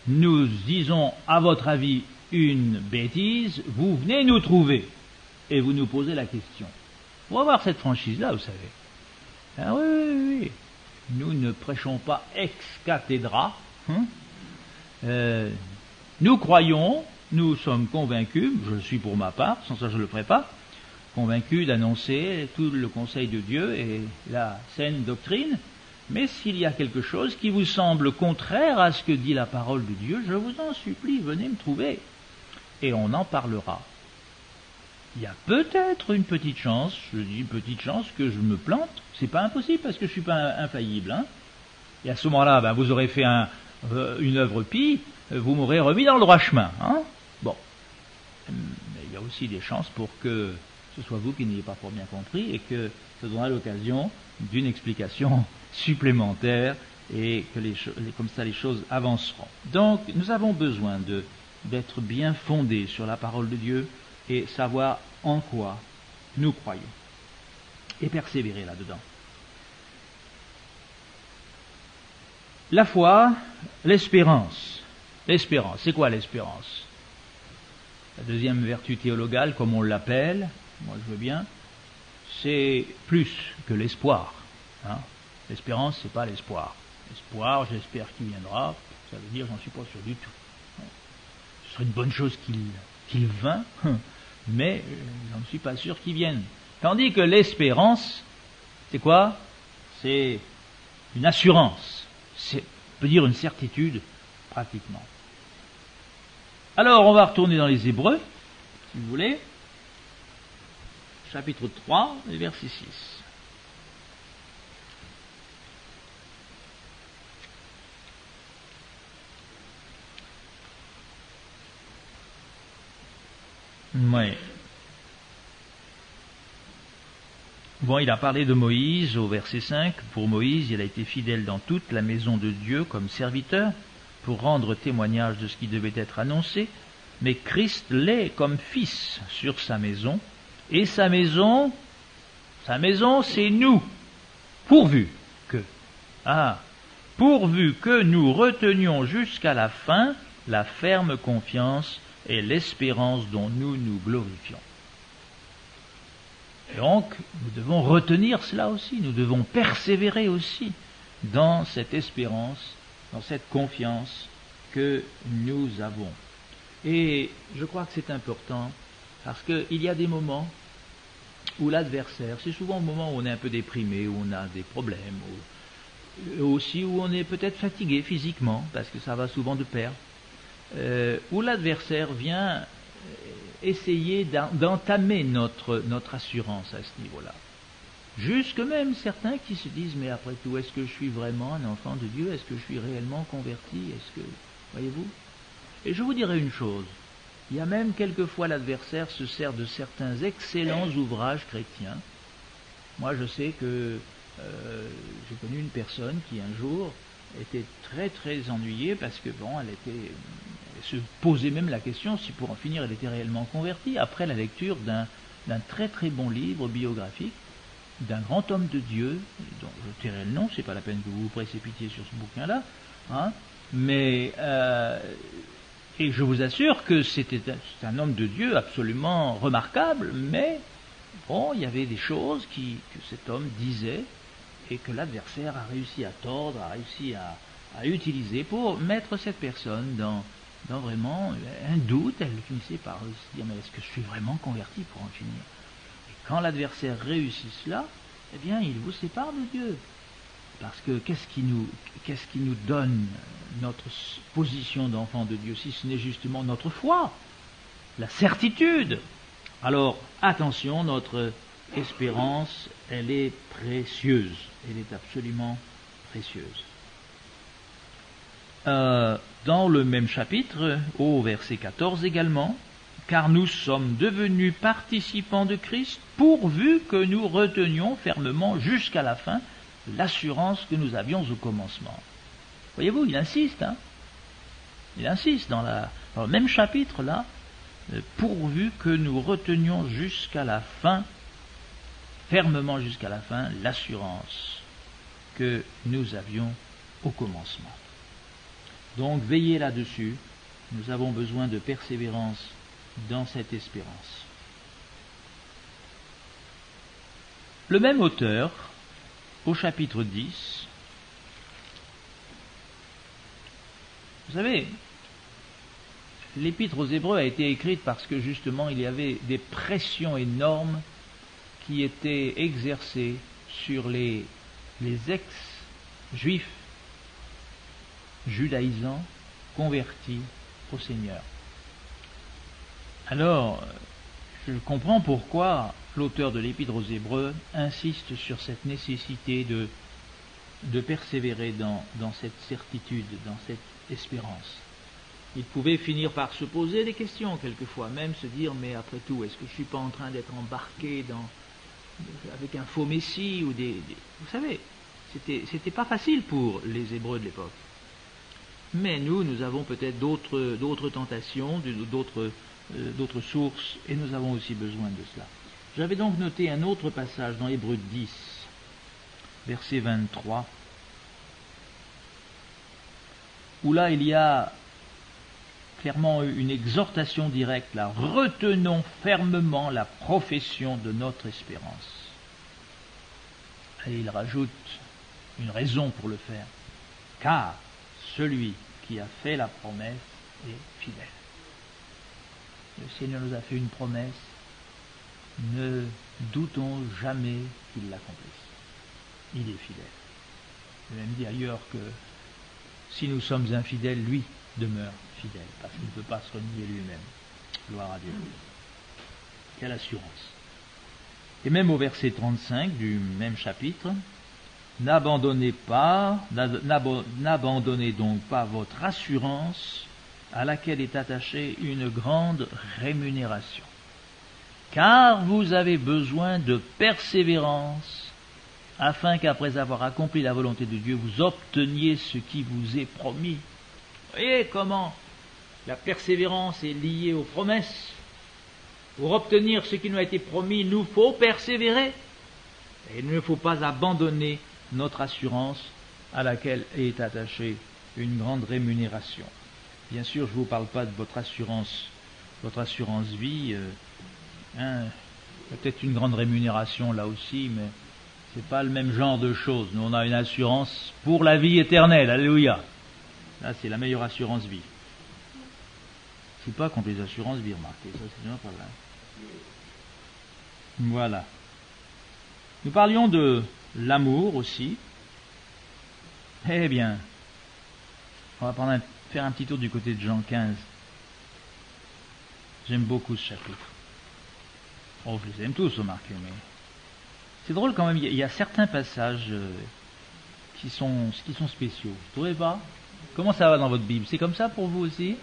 nous disons, à votre avis, une bêtise, vous venez nous trouver et vous nous posez la question. On va voir cette franchise-là, vous savez. Ah oui. Nous ne prêchons pas ex cathedra. Nous croyons, nous sommes convaincus, je le suis pour ma part, sans ça je ne le ferai pas, convaincus d'annoncer tout le conseil de Dieu et la saine doctrine. Mais s'il y a quelque chose qui vous semble contraire à ce que dit la parole de Dieu, je vous en supplie, venez me trouver. Et on en parlera. Il y a peut-être une petite chance, je dis une petite chance, que je me plante. C'est pas impossible parce que je suis pas infaillible. Et à ce moment-là, vous aurez fait une œuvre pie, vous m'aurez remis dans le droit chemin. Bon. Mais il y a aussi des chances pour que ce soit vous qui n'ayez pas fort bien compris et que ce donnera l'occasion d'une explication supplémentaire et que comme ça les choses avanceront. Donc nous avons besoin d'être bien fondés sur la parole de Dieu et savoir en quoi nous croyons et persévérer là-dedans. La foi, l'espérance. L'espérance, c'est quoi l'espérance? La deuxième vertu théologale, comme on l'appelle, moi je veux bien, c'est plus que l'espoir. Hein. L'espérance, c'est pas l'espoir. L'espoir, j'espère qu'il viendra, ça veut dire j'en suis pas sûr du tout. Ce serait une bonne chose qu'il vint, mais j'en suis pas sûr qu'il vienne. Tandis que l'espérance, c'est quoi? C'est une assurance, on peut dire une certitude, pratiquement. Alors, on va retourner dans les Hébreux, si vous voulez, chapitre 3, verset 6. Oui. Bon, il a parlé de Moïse au verset 5. Pour Moïse, il a été fidèle dans toute la maison de Dieu comme serviteur pour rendre témoignage de ce qui devait être annoncé. Mais Christ l'est comme fils sur sa maison. Et sa maison, c'est nous. Pourvu que nous retenions jusqu'à la fin la ferme confiance et l'espérance dont nous nous glorifions. Donc, nous devons retenir cela aussi, nous devons persévérer aussi dans cette espérance, dans cette confiance que nous avons. Et je crois que c'est important, parce qu'il y a des moments où l'adversaire, c'est souvent au moment où on est un peu déprimé, où on a des problèmes, ou aussi où on est peut-être fatigué physiquement, parce que ça va souvent de pair, où l'adversaire vient essayer d'entamer notre assurance à ce niveau-là. Jusque même certains qui se disent, mais après tout, est-ce que je suis vraiment un enfant de Dieu? Est-ce que je suis réellement converti? Voyez-vous? Et je vous dirai une chose, il y a même quelquefois l'adversaire se sert de certains excellents ouvrages chrétiens. Moi je sais que j'ai connu une personne qui un jour était très très ennuyée parce que elle se posait même la question si pour en finir elle était réellement convertie après la lecture d'un très très bon livre biographique d'un grand homme de Dieu, dont je tairai le nom, c'est pas la peine que vous vous précipitiez sur ce bouquin-là, hein, mais et je vous assure que c'est un homme de Dieu absolument remarquable, mais bon, il y avait des choses que cet homme disait et que l'adversaire a réussi à tordre, a réussi à utiliser pour mettre cette personne dans vraiment un doute. Elle finissait par se dire, mais est-ce que je suis vraiment converti pour en finir? Et quand l'adversaire réussit cela, eh bien, il vous sépare de Dieu. Parce que qu'est-ce qui nous donne notre position d'enfant de Dieu, si ce n'est justement notre foi, la certitude? Alors, attention, notre espérance, elle est précieuse. Elle est absolument précieuse. Dans le même chapitre, au verset 14 également, car nous sommes devenus participants de Christ, pourvu que nous retenions fermement jusqu'à la fin l'assurance que nous avions au commencement. Voyez-vous, il insiste, hein. Il insiste dans le même chapitre là, pourvu que nous retenions jusqu'à la fin, fermement jusqu'à la fin, l'assurance que nous avions au commencement. Donc veillez là-dessus, nous avons besoin de persévérance dans cette espérance. Le même auteur, au chapitre 10, vous savez, l'épître aux Hébreux a été écrite parce que justement il y avait des pressions énormes qui étaient exercées sur les ex-juifs judaïsants convertis au Seigneur. Alors, je comprends pourquoi l'auteur de l'Épître aux Hébreux insiste sur cette nécessité de persévérer dans cette certitude, dans cette espérance. Il pouvait finir par se poser des questions quelquefois, même se dire, mais après tout, est-ce que je ne suis pas en train d'être embarqué avec un faux messie ou vous savez, c'était pas facile pour les Hébreux de l'époque. Mais nous avons peut-être d'autres tentations, d'autres sources, et nous avons aussi besoin de cela. J'avais donc noté un autre passage dans Hébreux 10, verset 23, où là il y a clairement une exhortation directe là. Retenons fermement la profession de notre espérance. Et il rajoute une raison pour le faire. Car celui qui a fait la promesse est fidèle. Le Seigneur nous a fait une promesse. Ne doutons jamais qu'il l'accomplisse. Il est fidèle. Il a même dit ailleurs que si nous sommes infidèles, lui demeure fidèle, parce qu'il ne peut pas se renier lui-même. Gloire à Dieu. Quelle assurance. Et même au verset 35 du même chapitre, n'abandonnez donc pas votre assurance à laquelle est attachée une grande rémunération. Car vous avez besoin de persévérance, afin qu'après avoir accompli la volonté de Dieu, vous obteniez ce qui vous est promis. Vous voyez comment la persévérance est liée aux promesses. Pour obtenir ce qui nous a été promis, il nous faut persévérer. Et il ne faut pas abandonner notre assurance à laquelle est attachée une grande rémunération. Bien sûr, je ne vous parle pas de votre assurance vie. Il y a peut-être une grande rémunération là aussi, mais c'est pas le même genre de choses. Nous, on a une assurance pour la vie éternelle. Alléluia. Là, c'est la meilleure assurance vie. Je ne suis pas contre les assurances vie, remarquez. Ça, c'est bien pas là. Voilà. Nous parlions de l'amour aussi. Eh bien, on va faire un petit tour du côté de Jean 15. J'aime beaucoup ce chapitre. Oh, je les aime tous, remarquez, mais c'est drôle quand même, il y a certains passages qui sont spéciaux. Vous trouvez pas? Comment ça va dans votre Bible? C'est comme ça pour vous aussi?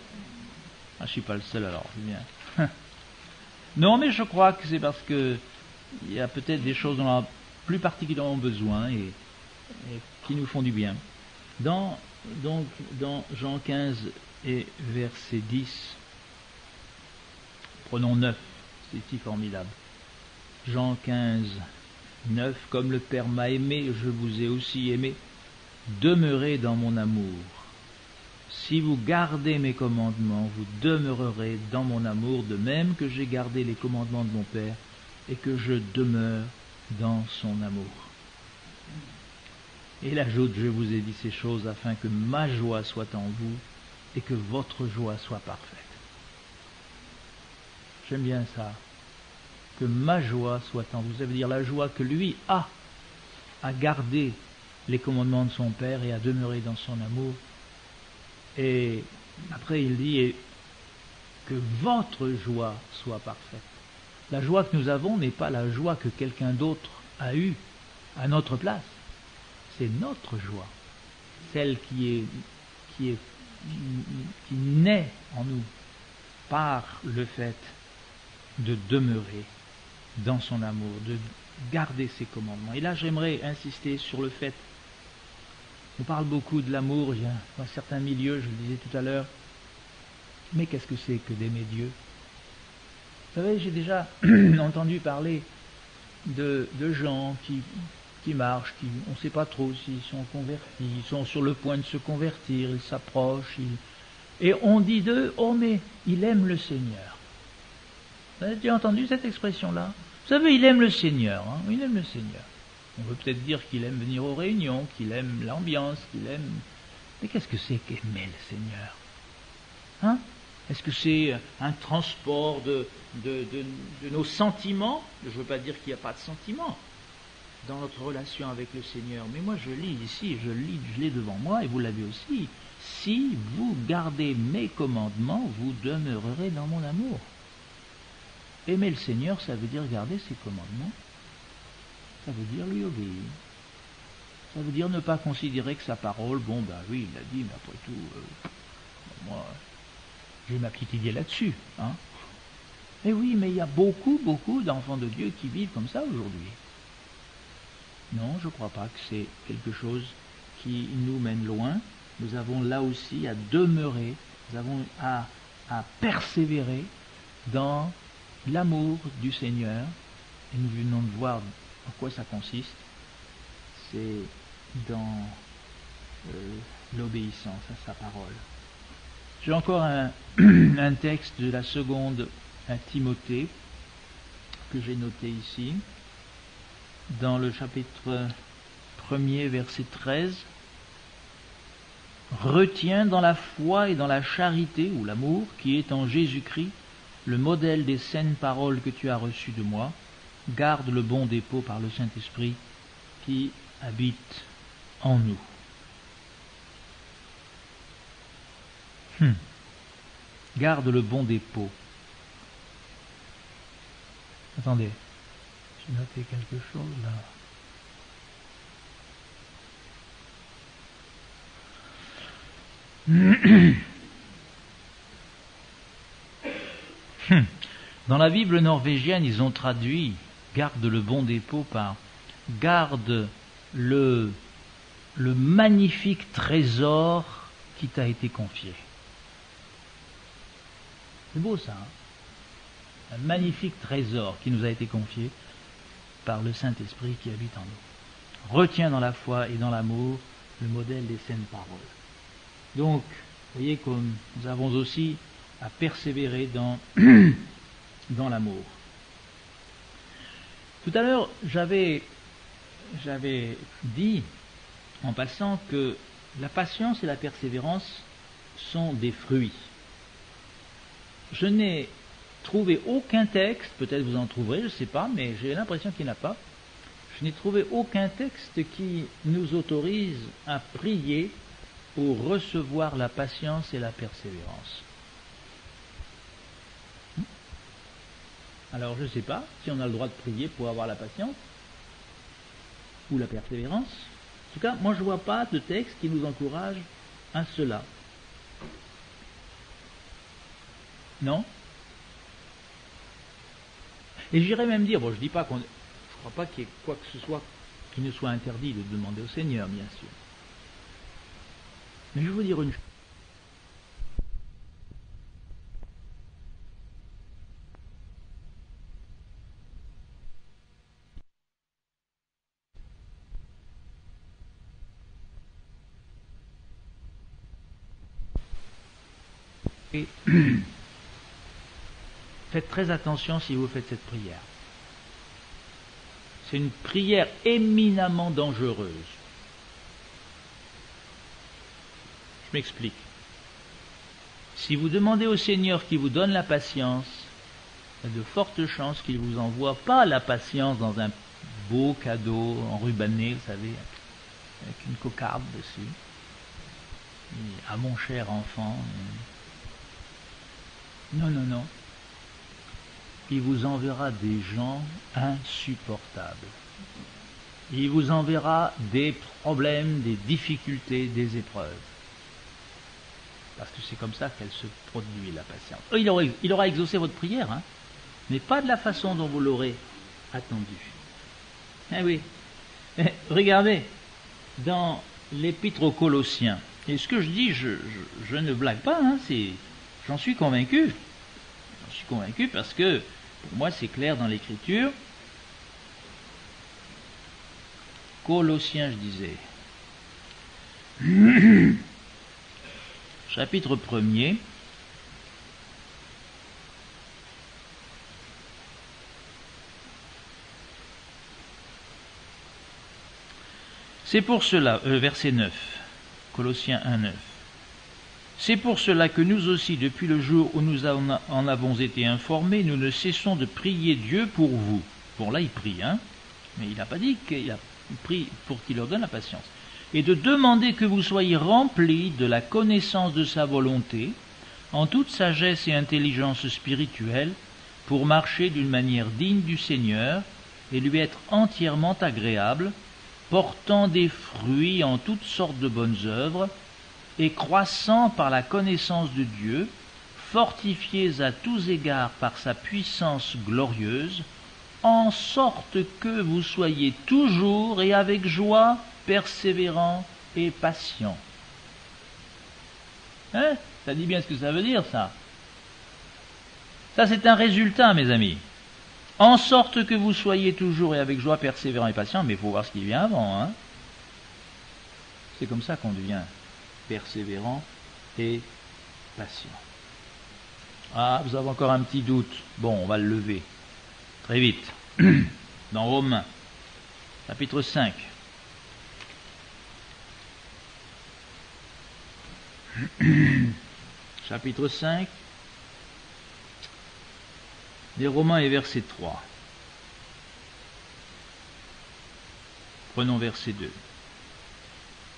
Ah, je suis pas le seul alors, c'est bien. Non, mais je crois que c'est parce que il y a peut-être des choses dont on a plus particulièrement besoin et qui nous font du bien. Dans Jean 15 et verset 10, prenons 9, c'est si formidable. Jean 15, 9, comme le Père m'a aimé, je vous ai aussi aimé. Demeurez dans mon amour. Si vous gardez mes commandements, vous demeurerez dans mon amour, de même que j'ai gardé les commandements de mon Père et que je demeure dans son amour. Et il ajoute, je vous ai dit ces choses afin que ma joie soit en vous et que votre joie soit parfaite. J'aime bien ça. Que ma joie soit en vous. Ça veut dire la joie que lui a à garder les commandements de son Père et à demeurer dans son amour. Et après il dit et que votre joie soit parfaite. La joie que nous avons n'est pas la joie que quelqu'un d'autre a eue à notre place. C'est notre joie, celle qui naît en nous par le fait de demeurer dans son amour, de garder ses commandements. Et là, j'aimerais insister sur le fait, on parle beaucoup de l'amour, il y a dans certains milieux, je le disais tout à l'heure, mais qu'est-ce que c'est que d'aimer Dieu? Vous savez, j'ai déjà entendu parler de gens qui marchent, on ne sait pas trop s'ils sont convertis, ils sont sur le point de se convertir, ils s'approchent, et on dit d'eux, oh mais il aime le Seigneur. Vous avez déjà entendu cette expression-là? Vous savez, il aime le Seigneur, hein, il aime le Seigneur. On peut peut-être dire qu'il aime venir aux réunions, qu'il aime l'ambiance, qu'il aime... Mais qu'est-ce que c'est qu'aimer le Seigneur? Hein? Est-ce que c'est un transport de nos sentiments? Je ne veux pas dire qu'il n'y a pas de sentiments dans notre relation avec le Seigneur. Mais moi je lis ici, je l'ai devant moi, et vous l'avez aussi. Si vous gardez mes commandements, vous demeurerez dans mon amour. Aimer le Seigneur, ça veut dire garder ses commandements. Ça veut dire lui obéir. Ça veut dire ne pas considérer que sa parole, bon ben oui, il l'a dit, mais après tout, moi, j'ai ma petite idée là-dessus. Hein. Et oui, mais il y a beaucoup d'enfants de Dieu qui vivent comme ça aujourd'hui. Non, je ne crois pas que c'est quelque chose qui nous mène loin. Nous avons là aussi à demeurer, nous avons à persévérer dans l'amour du Seigneur. Et nous venons de voir en quoi ça consiste. C'est dans l'obéissance à sa parole. J'ai encore un un texte de la seconde à Timothée, que j'ai noté ici, dans le chapitre 1er, verset 13. Retiens dans la foi et dans la charité, ou l'amour, qui est en Jésus-Christ, le modèle des saines paroles que tu as reçues de moi. Garde le bon dépôt par le Saint-Esprit qui habite en nous. Garde le bon dépôt. Attendez, j'ai noté quelque chose là. Dans la Bible norvégienne, ils ont traduit garde le bon dépôt par garde le magnifique trésor qui t'a été confié. C'est beau ça, hein? Un magnifique trésor qui nous a été confié par le Saint-Esprit qui habite en nous. Retiens dans la foi et dans l'amour le modèle des saines paroles. Donc, vous voyez comme nous avons aussi à persévérer dans l'amour. Tout à l'heure, j'avais dit, en passant, que la patience et la persévérance sont des fruits. Je n'ai trouvé aucun texte, peut-être vous en trouverez, je ne sais pas, mais j'ai l'impression qu'il n'y en a pas. Je n'ai trouvé aucun texte qui nous autorise à prier pour recevoir la patience et la persévérance. Alors je ne sais pas si on a le droit de prier pour avoir la patience ou la persévérance. En tout cas, moi je ne vois pas de texte qui nous encourage à cela. Non? Et j'irais même dire, bon je ne dis pas qu'on... Je ne crois pas qu'il y ait quoi que ce soit qui ne soit interdit de demander au Seigneur, bien sûr. Mais je vais vous dire une chose. Et faites très attention si vous faites cette prière. C'est une prière éminemment dangereuse. Je m'explique. Si vous demandez au Seigneur qui vous donne la patience, il y a de fortes chances qu'il vous envoie pas la patience dans un beau cadeau enrubanné, vous savez, avec une cocarde dessus. Et, à mon cher enfant. Non, non, non. Il vous enverra des gens insupportables. Il vous enverra des problèmes, des difficultés, des épreuves. Parce que c'est comme ça qu'elle se produit, la patience. Il aura exaucé votre prière, hein, mais pas de la façon dont vous l'aurez attendu. Ah oui. Regardez, dans l'épître aux Colossiens, et ce que je dis, je ne blague pas, hein, j'en suis convaincu. J'en suis convaincu parce que, pour moi, c'est clair dans l'Écriture. Colossiens, je disais. Chapitre 1er. C'est pour cela, verset 9, Colossiens 1, 9. C'est pour cela que nous aussi, depuis le jour où nous en avons été informés, nous ne cessons de prier Dieu pour vous. Bon, là, il prie, hein, mais il n'a pas dit qu'il a pris pour qu'il leur donne la patience. Et de demander que vous soyez remplis de la connaissance de sa volonté, en toute sagesse et intelligence spirituelle, pour marcher d'une manière digne du Seigneur et lui être entièrement agréable, portant des fruits en toutes sortes de bonnes œuvres, et croissant par la connaissance de Dieu, fortifiés à tous égards par sa puissance glorieuse, en sorte que vous soyez toujours et avec joie persévérants et patients. Hein? Ça dit bien ce que ça veut dire, ça. Ça, c'est un résultat, mes amis. En sorte que vous soyez toujours et avec joie persévérants et patients, mais il faut voir ce qui vient avant, hein. C'est comme ça qu'on devient persévérant et patient. Ah, vous avez encore un petit doute. Bon, on va le lever. Très vite. Dans Romains, chapitre 5. Chapitre 5, des Romains et verset 3. Prenons verset 2.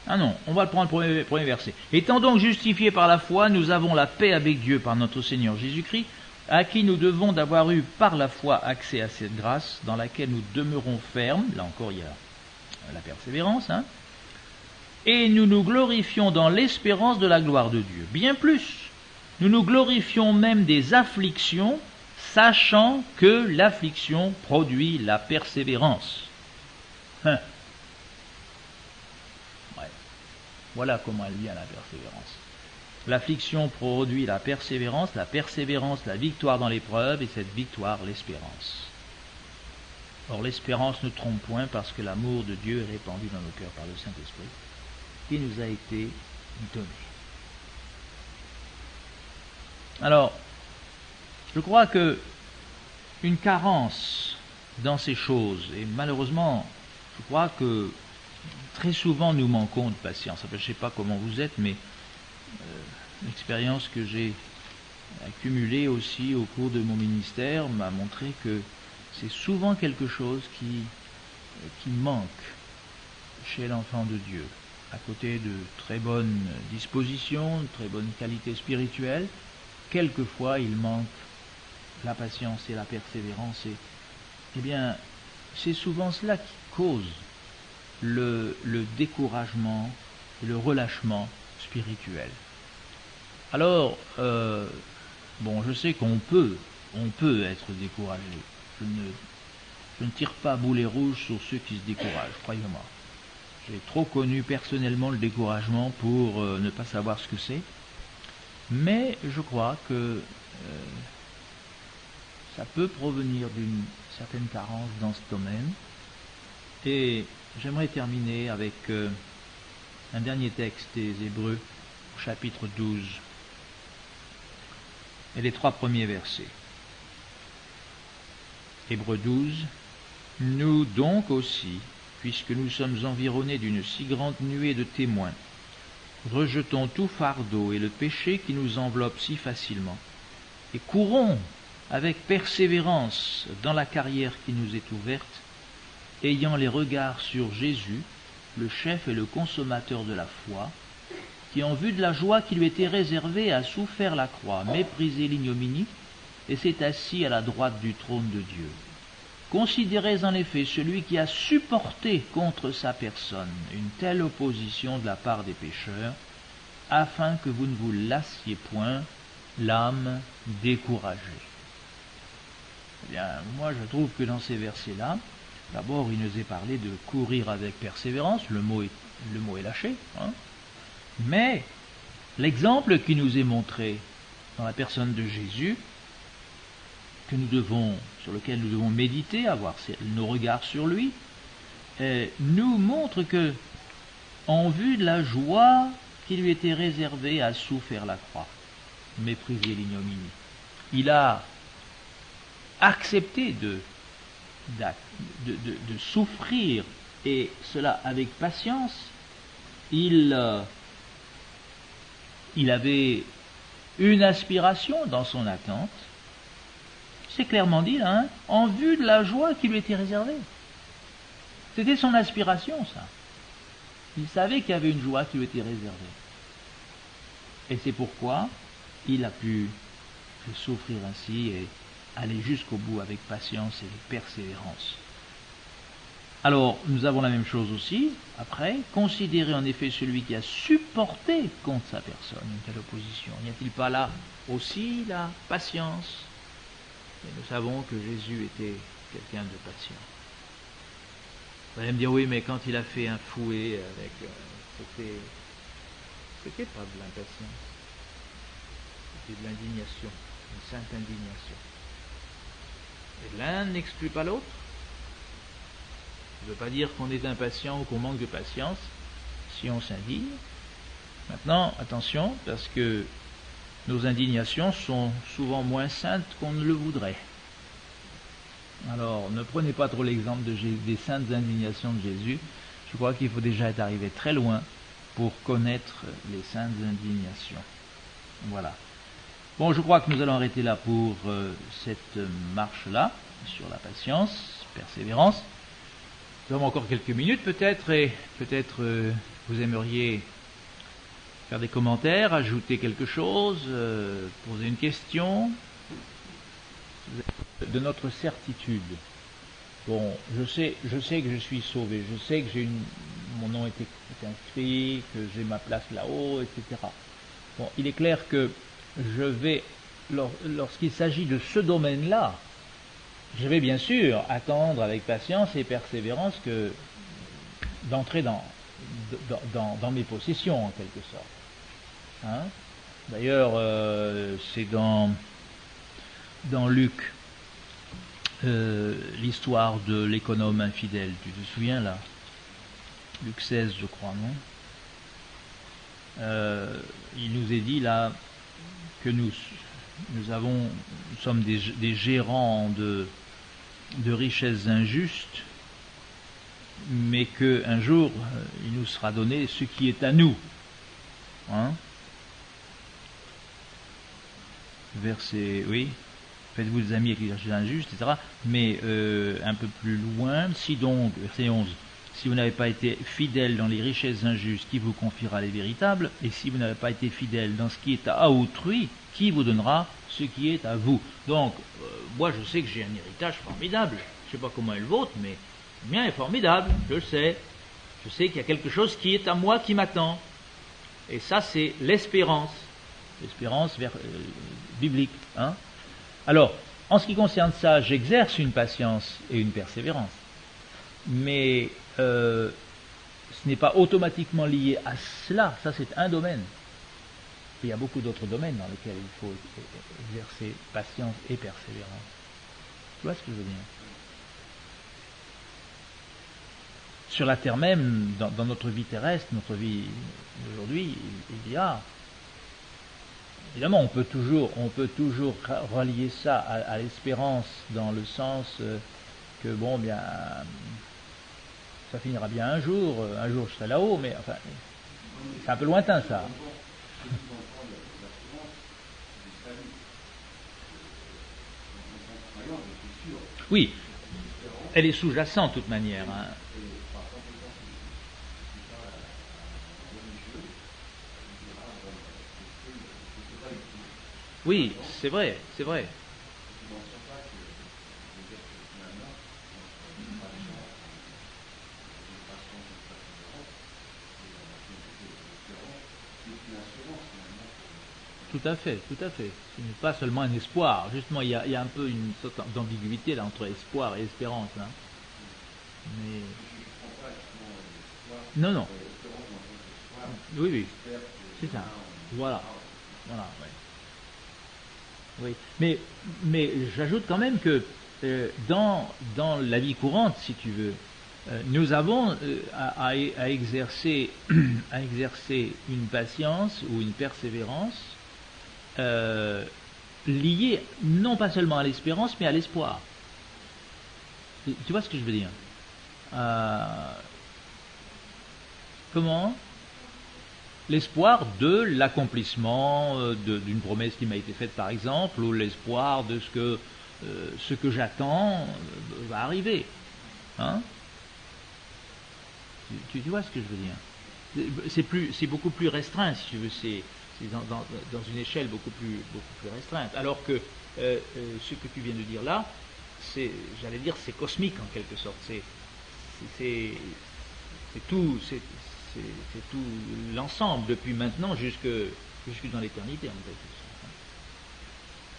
Ah non, on va le prendre le premier verset. Étant donc justifiés par la foi, nous avons la paix avec Dieu par notre Seigneur Jésus-Christ, à qui nous devons d'avoir eu par la foi accès à cette grâce, dans laquelle nous demeurons fermes. Là encore, il y a la persévérance, et nous nous glorifions dans l'espérance de la gloire de Dieu. Bien plus, nous nous glorifions même des afflictions, sachant que l'affliction produit la persévérance. Voilà comment elle vient, la persévérance. L'affliction produit la persévérance, la victoire dans l'épreuve, et cette victoire, l'espérance. Or, l'espérance ne trompe point, parce que l'amour de Dieu est répandu dans nos cœurs par le Saint-Esprit, qui nous a été donné. Alors, je crois que une carence dans ces choses, et malheureusement, je crois que très souvent nous manquons de patience. Je ne sais pas comment vous êtes, mais l'expérience que j'ai accumulée aussi au cours de mon ministère m'a montré que c'est souvent quelque chose qui manque chez l'enfant de Dieu. À côté de très bonnes dispositions, de très bonnes qualités spirituelles, quelquefois il manque la patience et la persévérance. Et eh bien, c'est souvent cela qui cause le découragement et le relâchement spirituel. Alors, bon, je sais qu'on peut être découragé. Je ne tire pas boulet rouge sur ceux qui se découragent, croyez-moi. J'ai trop connu personnellement le découragement pour ne pas savoir ce que c'est. Mais je crois que ça peut provenir d'une certaine carence dans ce domaine. Et j'aimerais terminer avec un dernier texte des Hébreux, chapitre 12, et les 3 premiers versets. Hébreux 12, « Nous donc aussi, puisque nous sommes environnés d'une si grande nuée de témoins, rejetons tout fardeau et le péché qui nous enveloppe si facilement, et courons avec persévérance dans la carrière qui nous est ouverte, ayant les regards sur Jésus, le chef et le consommateur de la foi, qui en vue de la joie qui lui était réservée a souffert la croix, méprisé l'ignominie, et s'est assis à la droite du trône de Dieu. Considérez en effet celui qui a supporté contre sa personne une telle opposition de la part des pécheurs, afin que vous ne vous lassiez point l'âme découragée. Eh bien, moi je trouve que dans ces versets-là, d'abord il nous est parlé de courir avec persévérance, le mot est lâché, mais l'exemple qui nous est montré dans la personne de Jésus, sur lequel nous devons méditer, avoir nos regards sur lui, nous montre que, en vue de la joie qui lui était réservée, a souffert la croix, méprisé l'ignominie. Il a accepté de souffrir, et cela avec patience. Il avait une aspiration dans son attente. C'est clairement dit là, en vue de la joie qui lui était réservée. C'était son aspiration, ça. Il savait qu'il y avait une joie qui lui était réservée. Et c'est pourquoi il a pu souffrir ainsi et aller jusqu'au bout avec patience et persévérance. Alors, nous avons la même chose aussi, après, considérer en effet celui qui a supporté contre sa personne une telle opposition. N'y a-t-il pas là aussi la patience? Et nous savons que Jésus était quelqu'un de patient. Vous allez me dire, oui, mais quand il a fait un fouet avec... c'était pas de l'impatience. C'était de l'indignation, une sainte indignation. Et l'un n'exclut pas l'autre. Ça ne veut pas dire qu'on est impatient ou qu'on manque de patience si on s'indigne. Maintenant, attention, parce que nos indignations sont souvent moins saintes qu'on ne le voudrait. Alors, ne prenez pas trop l'exemple des saintes indignations de Jésus. Je crois qu'il faut déjà être arrivé très loin pour connaître les saintes indignations. Voilà. Bon, je crois que nous allons arrêter là pour cette marche-là, sur la patience, persévérance. Nous avons encore quelques minutes peut-être, et peut-être vous aimeriez faire des commentaires, ajouter quelque chose, poser une question. De notre certitude. Bon, je sais que je suis sauvé, je sais que mon nom est inscrit, que j'ai ma place là-haut, etc. Bon, il est clair que je vais, lorsqu'il s'agit de ce domaine-là, je vais bien sûr attendre avec patience et persévérance d'entrer dans mes possessions, en quelque sorte. Hein? D'ailleurs, c'est dans Luc, l'histoire de l'économe infidèle. Tu te souviens là? Luc 16, je crois, non? Il nous est dit là que nous sommes des gérants de richesses injustes, mais qu'un jour il nous sera donné ce qui est à nous. Hein? Verset, oui. Faites-vous des amis avec les richesses injustes, etc. Mais un peu plus loin, si donc, verset 11, si vous n'avez pas été fidèle dans les richesses injustes, qui vous confiera les véritables? Et si vous n'avez pas été fidèle dans ce qui est à autrui, qui vous donnera ce qui est à vous? Donc, moi je sais que j'ai un héritage formidable. Je ne sais pas comment est le vôtre, mais le mien est formidable, je le sais. Je sais qu'il y a quelque chose qui est à moi qui m'attend. Et ça, c'est l'espérance. L'espérance biblique. Hein? Alors, en ce qui concerne ça, j'exerce une patience et une persévérance. Mais ce n'est pas automatiquement lié à cela. Ça, c'est un domaine. Il y a beaucoup d'autres domaines dans lesquels il faut exercer patience et persévérance. Tu vois ce que je veux dire? Sur la terre même, dans notre vie terrestre, notre vie d'aujourd'hui, il y a... Évidemment, on peut toujours relier ça à l'espérance dans le sens que, bon, bien, ça finira bien un jour je serai là-haut, mais enfin, c'est un peu lointain ça. Oui, elle est sous-jacente de toute manière. Hein. Oui, c'est vrai, c'est vrai. Tout à fait, tout à fait. Ce n'est pas seulement un espoir. Justement, il y a un peu une sorte d'ambiguïté là entre espoir et espérance. Hein. Mais... Non, non. Oui, oui. C'est ça. Voilà. Voilà, ouais. Oui. Mais j'ajoute quand même que dans la vie courante, si tu veux, nous avons à exercer une patience ou une persévérance liée non pas seulement à l'espérance, mais à l'espoir. Tu vois ce que je veux dire? Comment? L'espoir de l'accomplissement d'une promesse qui m'a été faite par exemple, ou l'espoir de ce que j'attends va arriver. Hein? Tu vois ce que je veux dire? C'est beaucoup plus restreint, si tu veux, c'est dans une échelle beaucoup plus restreinte. Alors que ce que tu viens de dire là, j'allais dire, c'est cosmique en quelque sorte. C'est tout l'ensemble depuis maintenant jusque dans l'éternité en quelque sorte.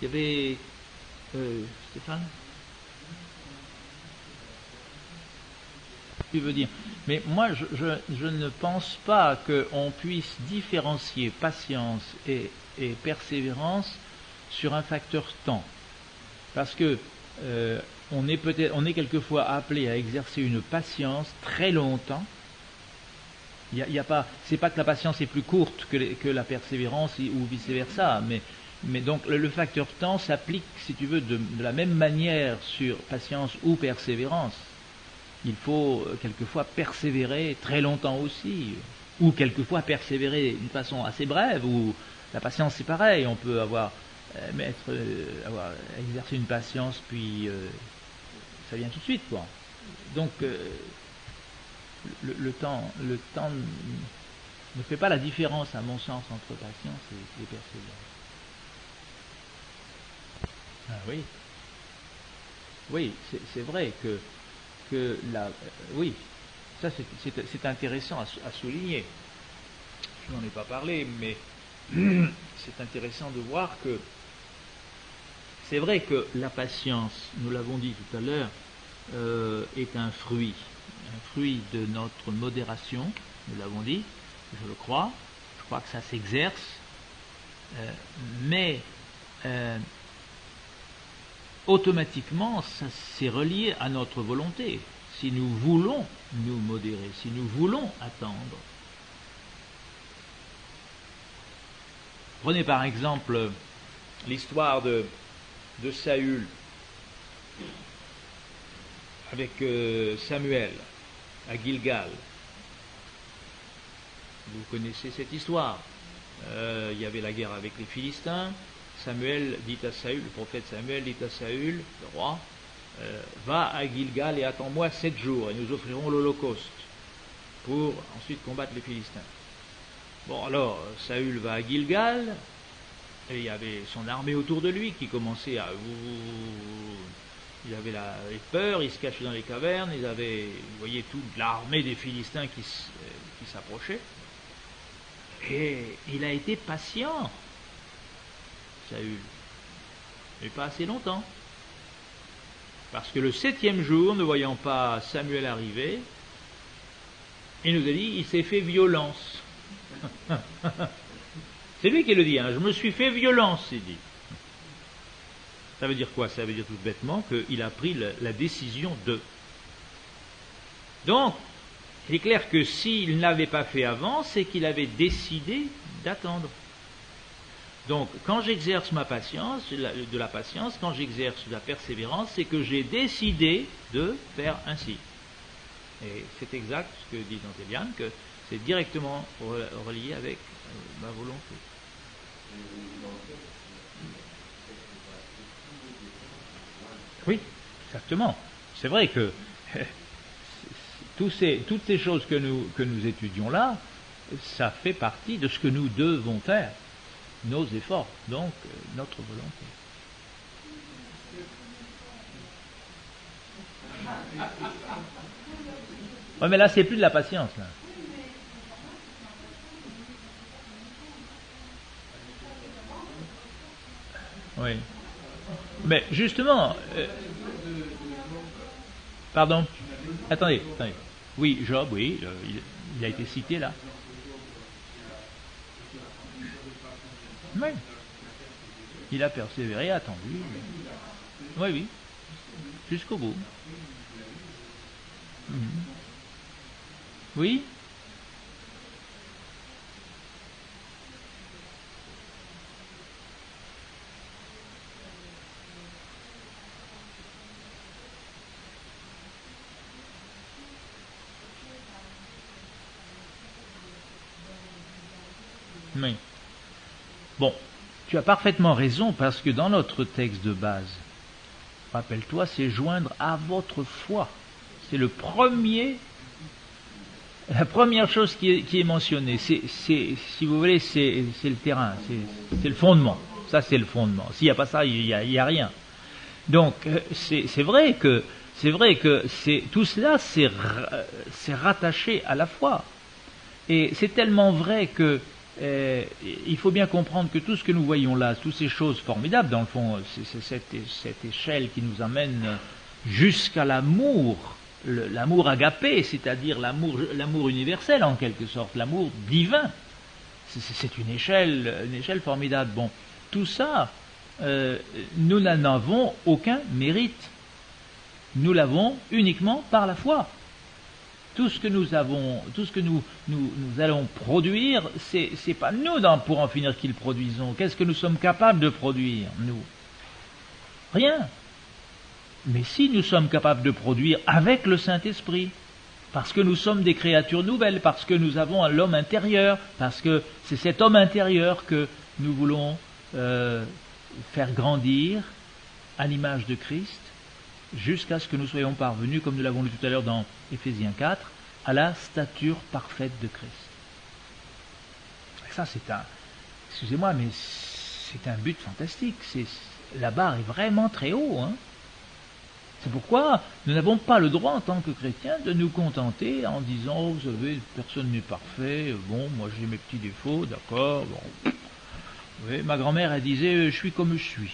Il y avait Stéphane, tu veux dire? Mais moi, je ne pense pas qu'on puisse différencier patience et persévérance sur un facteur temps, parce que on est quelquefois appelé à exercer une patience très longtemps, Y a pas, c'est pas que la patience est plus courte que la persévérance ou vice-versa, mais donc le facteur temps s'applique, si tu veux, de la même manière sur patience ou persévérance. Il faut quelquefois persévérer très longtemps aussi, ou quelquefois persévérer d'une façon assez brève, ou la patience c'est pareil, on peut avoir exercé une patience, puis ça vient tout de suite, quoi. Donc le temps ne fait pas la différence, à mon sens, entre patience et persévérance. Ah oui. Oui, c'est vrai que oui, ça c'est intéressant à souligner. Je n'en ai pas parlé, mais c'est intéressant de voir que c'est vrai que la patience, nous l'avons dit tout à l'heure, est un fruit de notre modération, nous l'avons dit, je le crois. Je crois que ça s'exerce, mais automatiquement, ça c'est relié à notre volonté. Si nous voulons nous modérer, si nous voulons attendre. Prenez par exemple l'histoire de Saül avec Samuel à Gilgal. Vous connaissez cette histoire. Il y avait la guerre avec les Philistins. Samuel dit à Saül, le prophète Samuel dit à Saül, le roi, va à Gilgal et attends-moi 7 jours et nous offrirons l'Holocauste pour ensuite combattre les Philistins. Bon, alors Saül va à Gilgal et il y avait son armée autour de lui qui commençait à... Il avait peur, il se cachait dans les cavernes, vous voyez toute l'armée des Philistins qui s'approchait. Et il a été patient, Saül, mais pas assez longtemps. Parce que le 7e jour, ne voyant pas Samuel arriver, il nous a dit, il s'est fait violence. C'est lui qui le dit, hein, je me suis fait violence, il dit. Ça veut dire quoi? Ça veut dire tout bêtement qu'il a pris la décision de. Donc, il est clair que s'il n'avait pas fait avant, c'est qu'il avait décidé d'attendre. Donc, quand j'exerce ma patience, de la patience, quand j'exerce de la persévérance, c'est que j'ai décidé de faire ainsi. Et c'est exact ce que dit Dante Eliane, que c'est directement relié avec ma volonté. Oui, exactement. C'est vrai que toutes ces choses que nous étudions là, ça fait partie de ce que nous devons faire, nos efforts, donc notre volonté. Oui, mais là, c'est plus de la patience, là. Oui. Mais justement, pardon, attendez. Oui, Job, oui, il a été cité là. Oui. Il a persévéré, attendu. Oui, jusqu'au bout. Oui. Oui. Bon, tu as parfaitement raison parce que dans notre texte de base, rappelle-toi, c'est joindre à votre foi. C'est la première chose qui est mentionnée. Si vous voulez, c'est le terrain, c'est le fondement. Ça, c'est le fondement. S'il n'y a pas ça, il y a rien. Donc, c'est vrai que tout cela, c'est rattaché à la foi. Et c'est tellement vrai que il faut bien comprendre que tout ce que nous voyons là, toutes ces choses formidables, dans le fond, c'est cette échelle qui nous amène jusqu'à l'amour, l'amour agapé, c'est-à-dire l'amour universel en quelque sorte, l'amour divin. C'est une échelle formidable. Bon, tout ça, nous n'en avons aucun mérite. Nous l'avons uniquement par la foi. Tout ce que nous avons, tout ce que nous allons produire, c'est pas nous pour en finir qui le produisons. Qu'est-ce que nous sommes capables de produire, nous? Rien. Mais si nous sommes capables de produire avec le Saint-Esprit, parce que nous sommes des créatures nouvelles, parce que nous avons l'homme intérieur, parce que c'est cet homme intérieur que nous voulons faire grandir à l'image de Christ, jusqu'à ce que nous soyons parvenus, comme nous l'avons lu tout à l'heure dans Éphésiens 4, à la stature parfaite de Christ. Et ça, excusez-moi, mais c'est un but fantastique. La barre est vraiment très haut, hein. C'est pourquoi nous n'avons pas le droit en tant que chrétiens de nous contenter en disant oh, vous savez, personne n'est parfait, bon, moi j'ai mes petits défauts, d'accord, bon. Oui, ma grand-mère elle disait je suis comme je suis.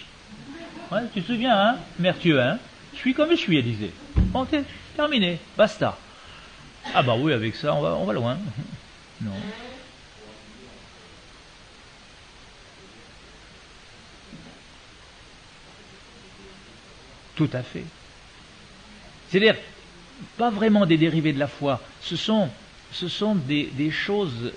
Ouais, tu te souviens, hein, Merthieu, hein? Je suis comme je suis, elle disait. Bon, c'est terminé, basta. Ah bah oui, avec ça, on va loin. Non. Tout à fait. C'est-à-dire, pas vraiment des dérivés de la foi, ce sont des choses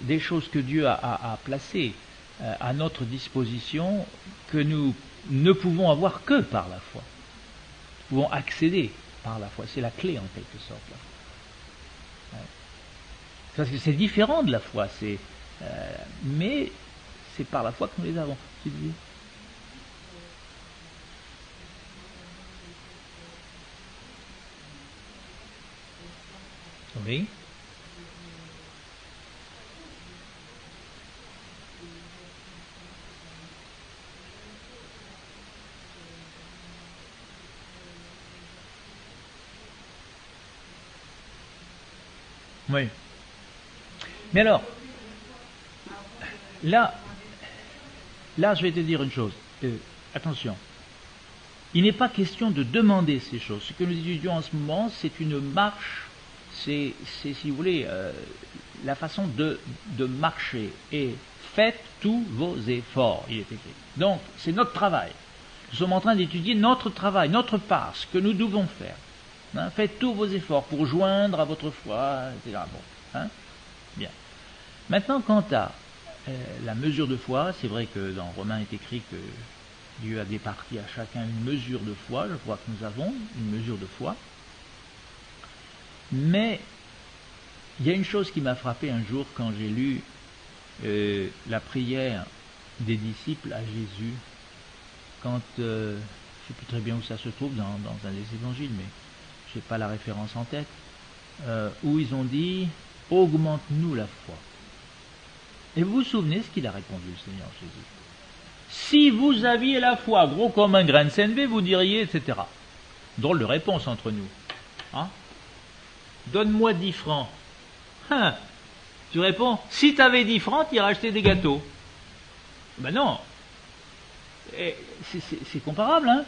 que Dieu a placées à notre disposition, que nous ne pouvons avoir que par la foi. Nous pouvons accéder par la foi. C'est la clé en quelque sorte. Là. Ouais. Parce que c'est différent de la foi, mais c'est par la foi que nous les avons. Tu dis ? Oui. Oui. Mais alors, là, je vais te dire une chose. Attention. Il n'est pas question de demander ces choses. Ce que nous étudions en ce moment, c'est une marche. C'est, si vous voulez, la façon de marcher. Et faites tous vos efforts, il est écrit. Donc, c'est notre travail. Nous sommes en train d'étudier notre travail, notre part, ce que nous devons faire. Hein, faites tous vos efforts pour joindre à votre foi, etc. Bon, hein, bien. Maintenant, quant à la mesure de foi, c'est vrai que dans Romains est écrit que Dieu a départi à chacun une mesure de foi. Je crois que nous avons une mesure de foi. Mais il y a une chose qui m'a frappé un jour quand j'ai lu la prière des disciples à Jésus, quand, je ne sais plus très bien où ça se trouve dans un des évangiles, mais je n'ai pas la référence en tête, où ils ont dit « Augmente-nous la foi ». Et vous vous souvenez ce qu'il a répondu, le Seigneur Jésus. Si vous aviez la foi gros comme un grain de sénévé, vous diriez, etc. Drôle de réponse entre nous. Hein? Donne-moi 10 francs. Hein? Tu réponds, si tu avais 10 francs, tu irais acheter des gâteaux. Ben non. C'est comparable, hein?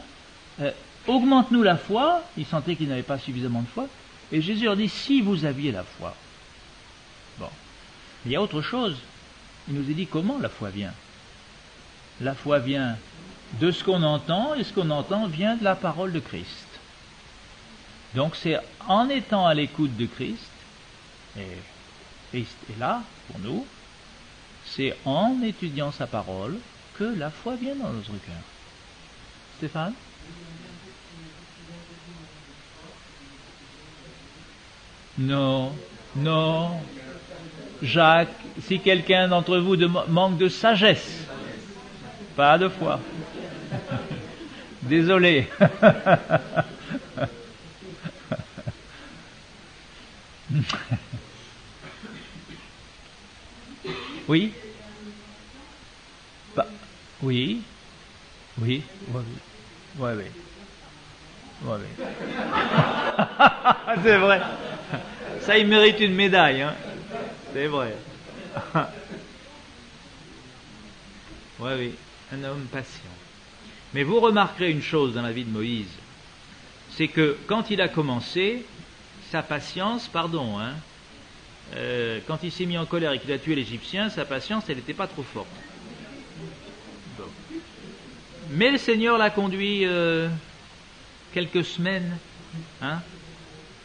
Augmente-nous la foi. Ils sentaient qu'ils n'avaient pas suffisamment de foi. Et Jésus leur dit, si vous aviez la foi. Bon. Mais il y a autre chose. Il nous a dit comment la foi vient. La foi vient de ce qu'on entend, et ce qu'on entend vient de la parole de Christ. Donc c'est en étant à l'écoute de Christ, et Christ est là pour nous, c'est en étudiant sa parole que la foi vient dans notre cœur. Stéphane? Non, non. Jacques, si quelqu'un d'entre vous manque de sagesse, pas de foi. Désolé. Oui. Oui. Oui. Oui. C'est vrai. Ça, il mérite une médaille, hein. C'est vrai. Oui. Un homme patient. Mais vous remarquerez une chose dans la vie de Moïse, c'est que quand il a commencé, sa patience, quand il s'est mis en colère et qu'il a tué l'Égyptien, sa patience, elle n'était pas trop forte. Bon. Mais le Seigneur l'a conduit quelques semaines, hein,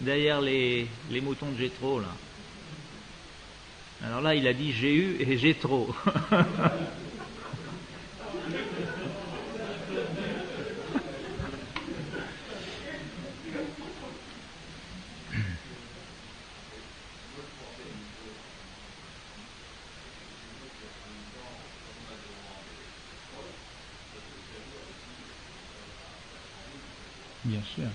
derrière les moutons de Jéthro, là. Alors là, il a dit j'ai eu et Jéthro. Bien sûr.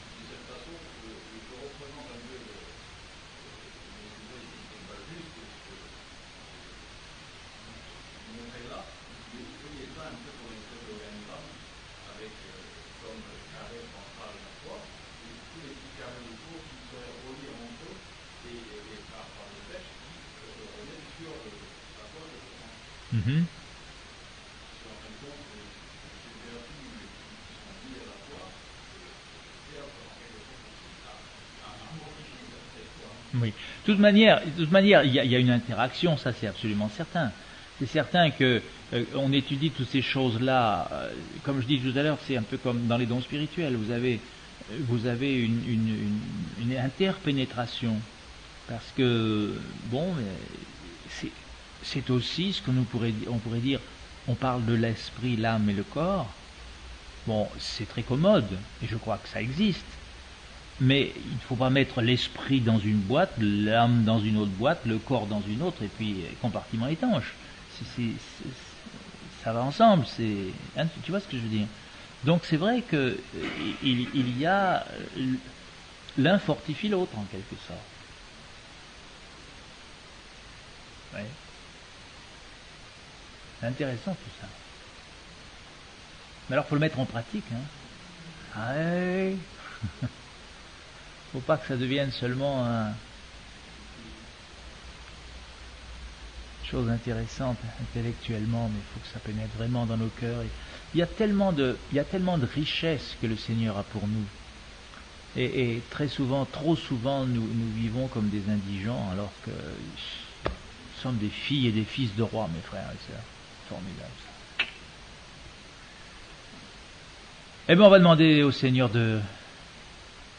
Mhm. Oui. De toute manière, il y a une interaction, ça c'est absolument certain. C'est certain que on étudie toutes ces choses-là, comme je dis tout à l'heure, c'est un peu comme dans les dons spirituels. Vous avez une interpénétration, parce que bon, c'est aussi ce que on pourrait dire. On parle de l'esprit, l'âme et le corps. Bon, c'est très commode, et je crois que ça existe. Mais il ne faut pas mettre l'esprit dans une boîte, l'âme dans une autre boîte, le corps dans une autre, et puis compartiment étanche. Ça va ensemble. Hein, tu vois ce que je veux dire? Donc c'est vrai que il y a l'un fortifie l'autre en quelque sorte. Ouais. C'est intéressant tout ça. Mais alors faut le mettre en pratique. Hein. Ah ouais. Faut pas que ça devienne seulement une chose intéressante intellectuellement, mais il faut que ça pénètre vraiment dans nos cœurs. Il y a tellement de richesses que le Seigneur a pour nous. Et très souvent, trop souvent, nous vivons comme des indigents, alors que nous sommes des filles et des fils de rois, mes frères et sœurs. Formidable ça. Eh bien, on va demander au Seigneur de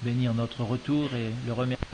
bénir notre retour et le remercier.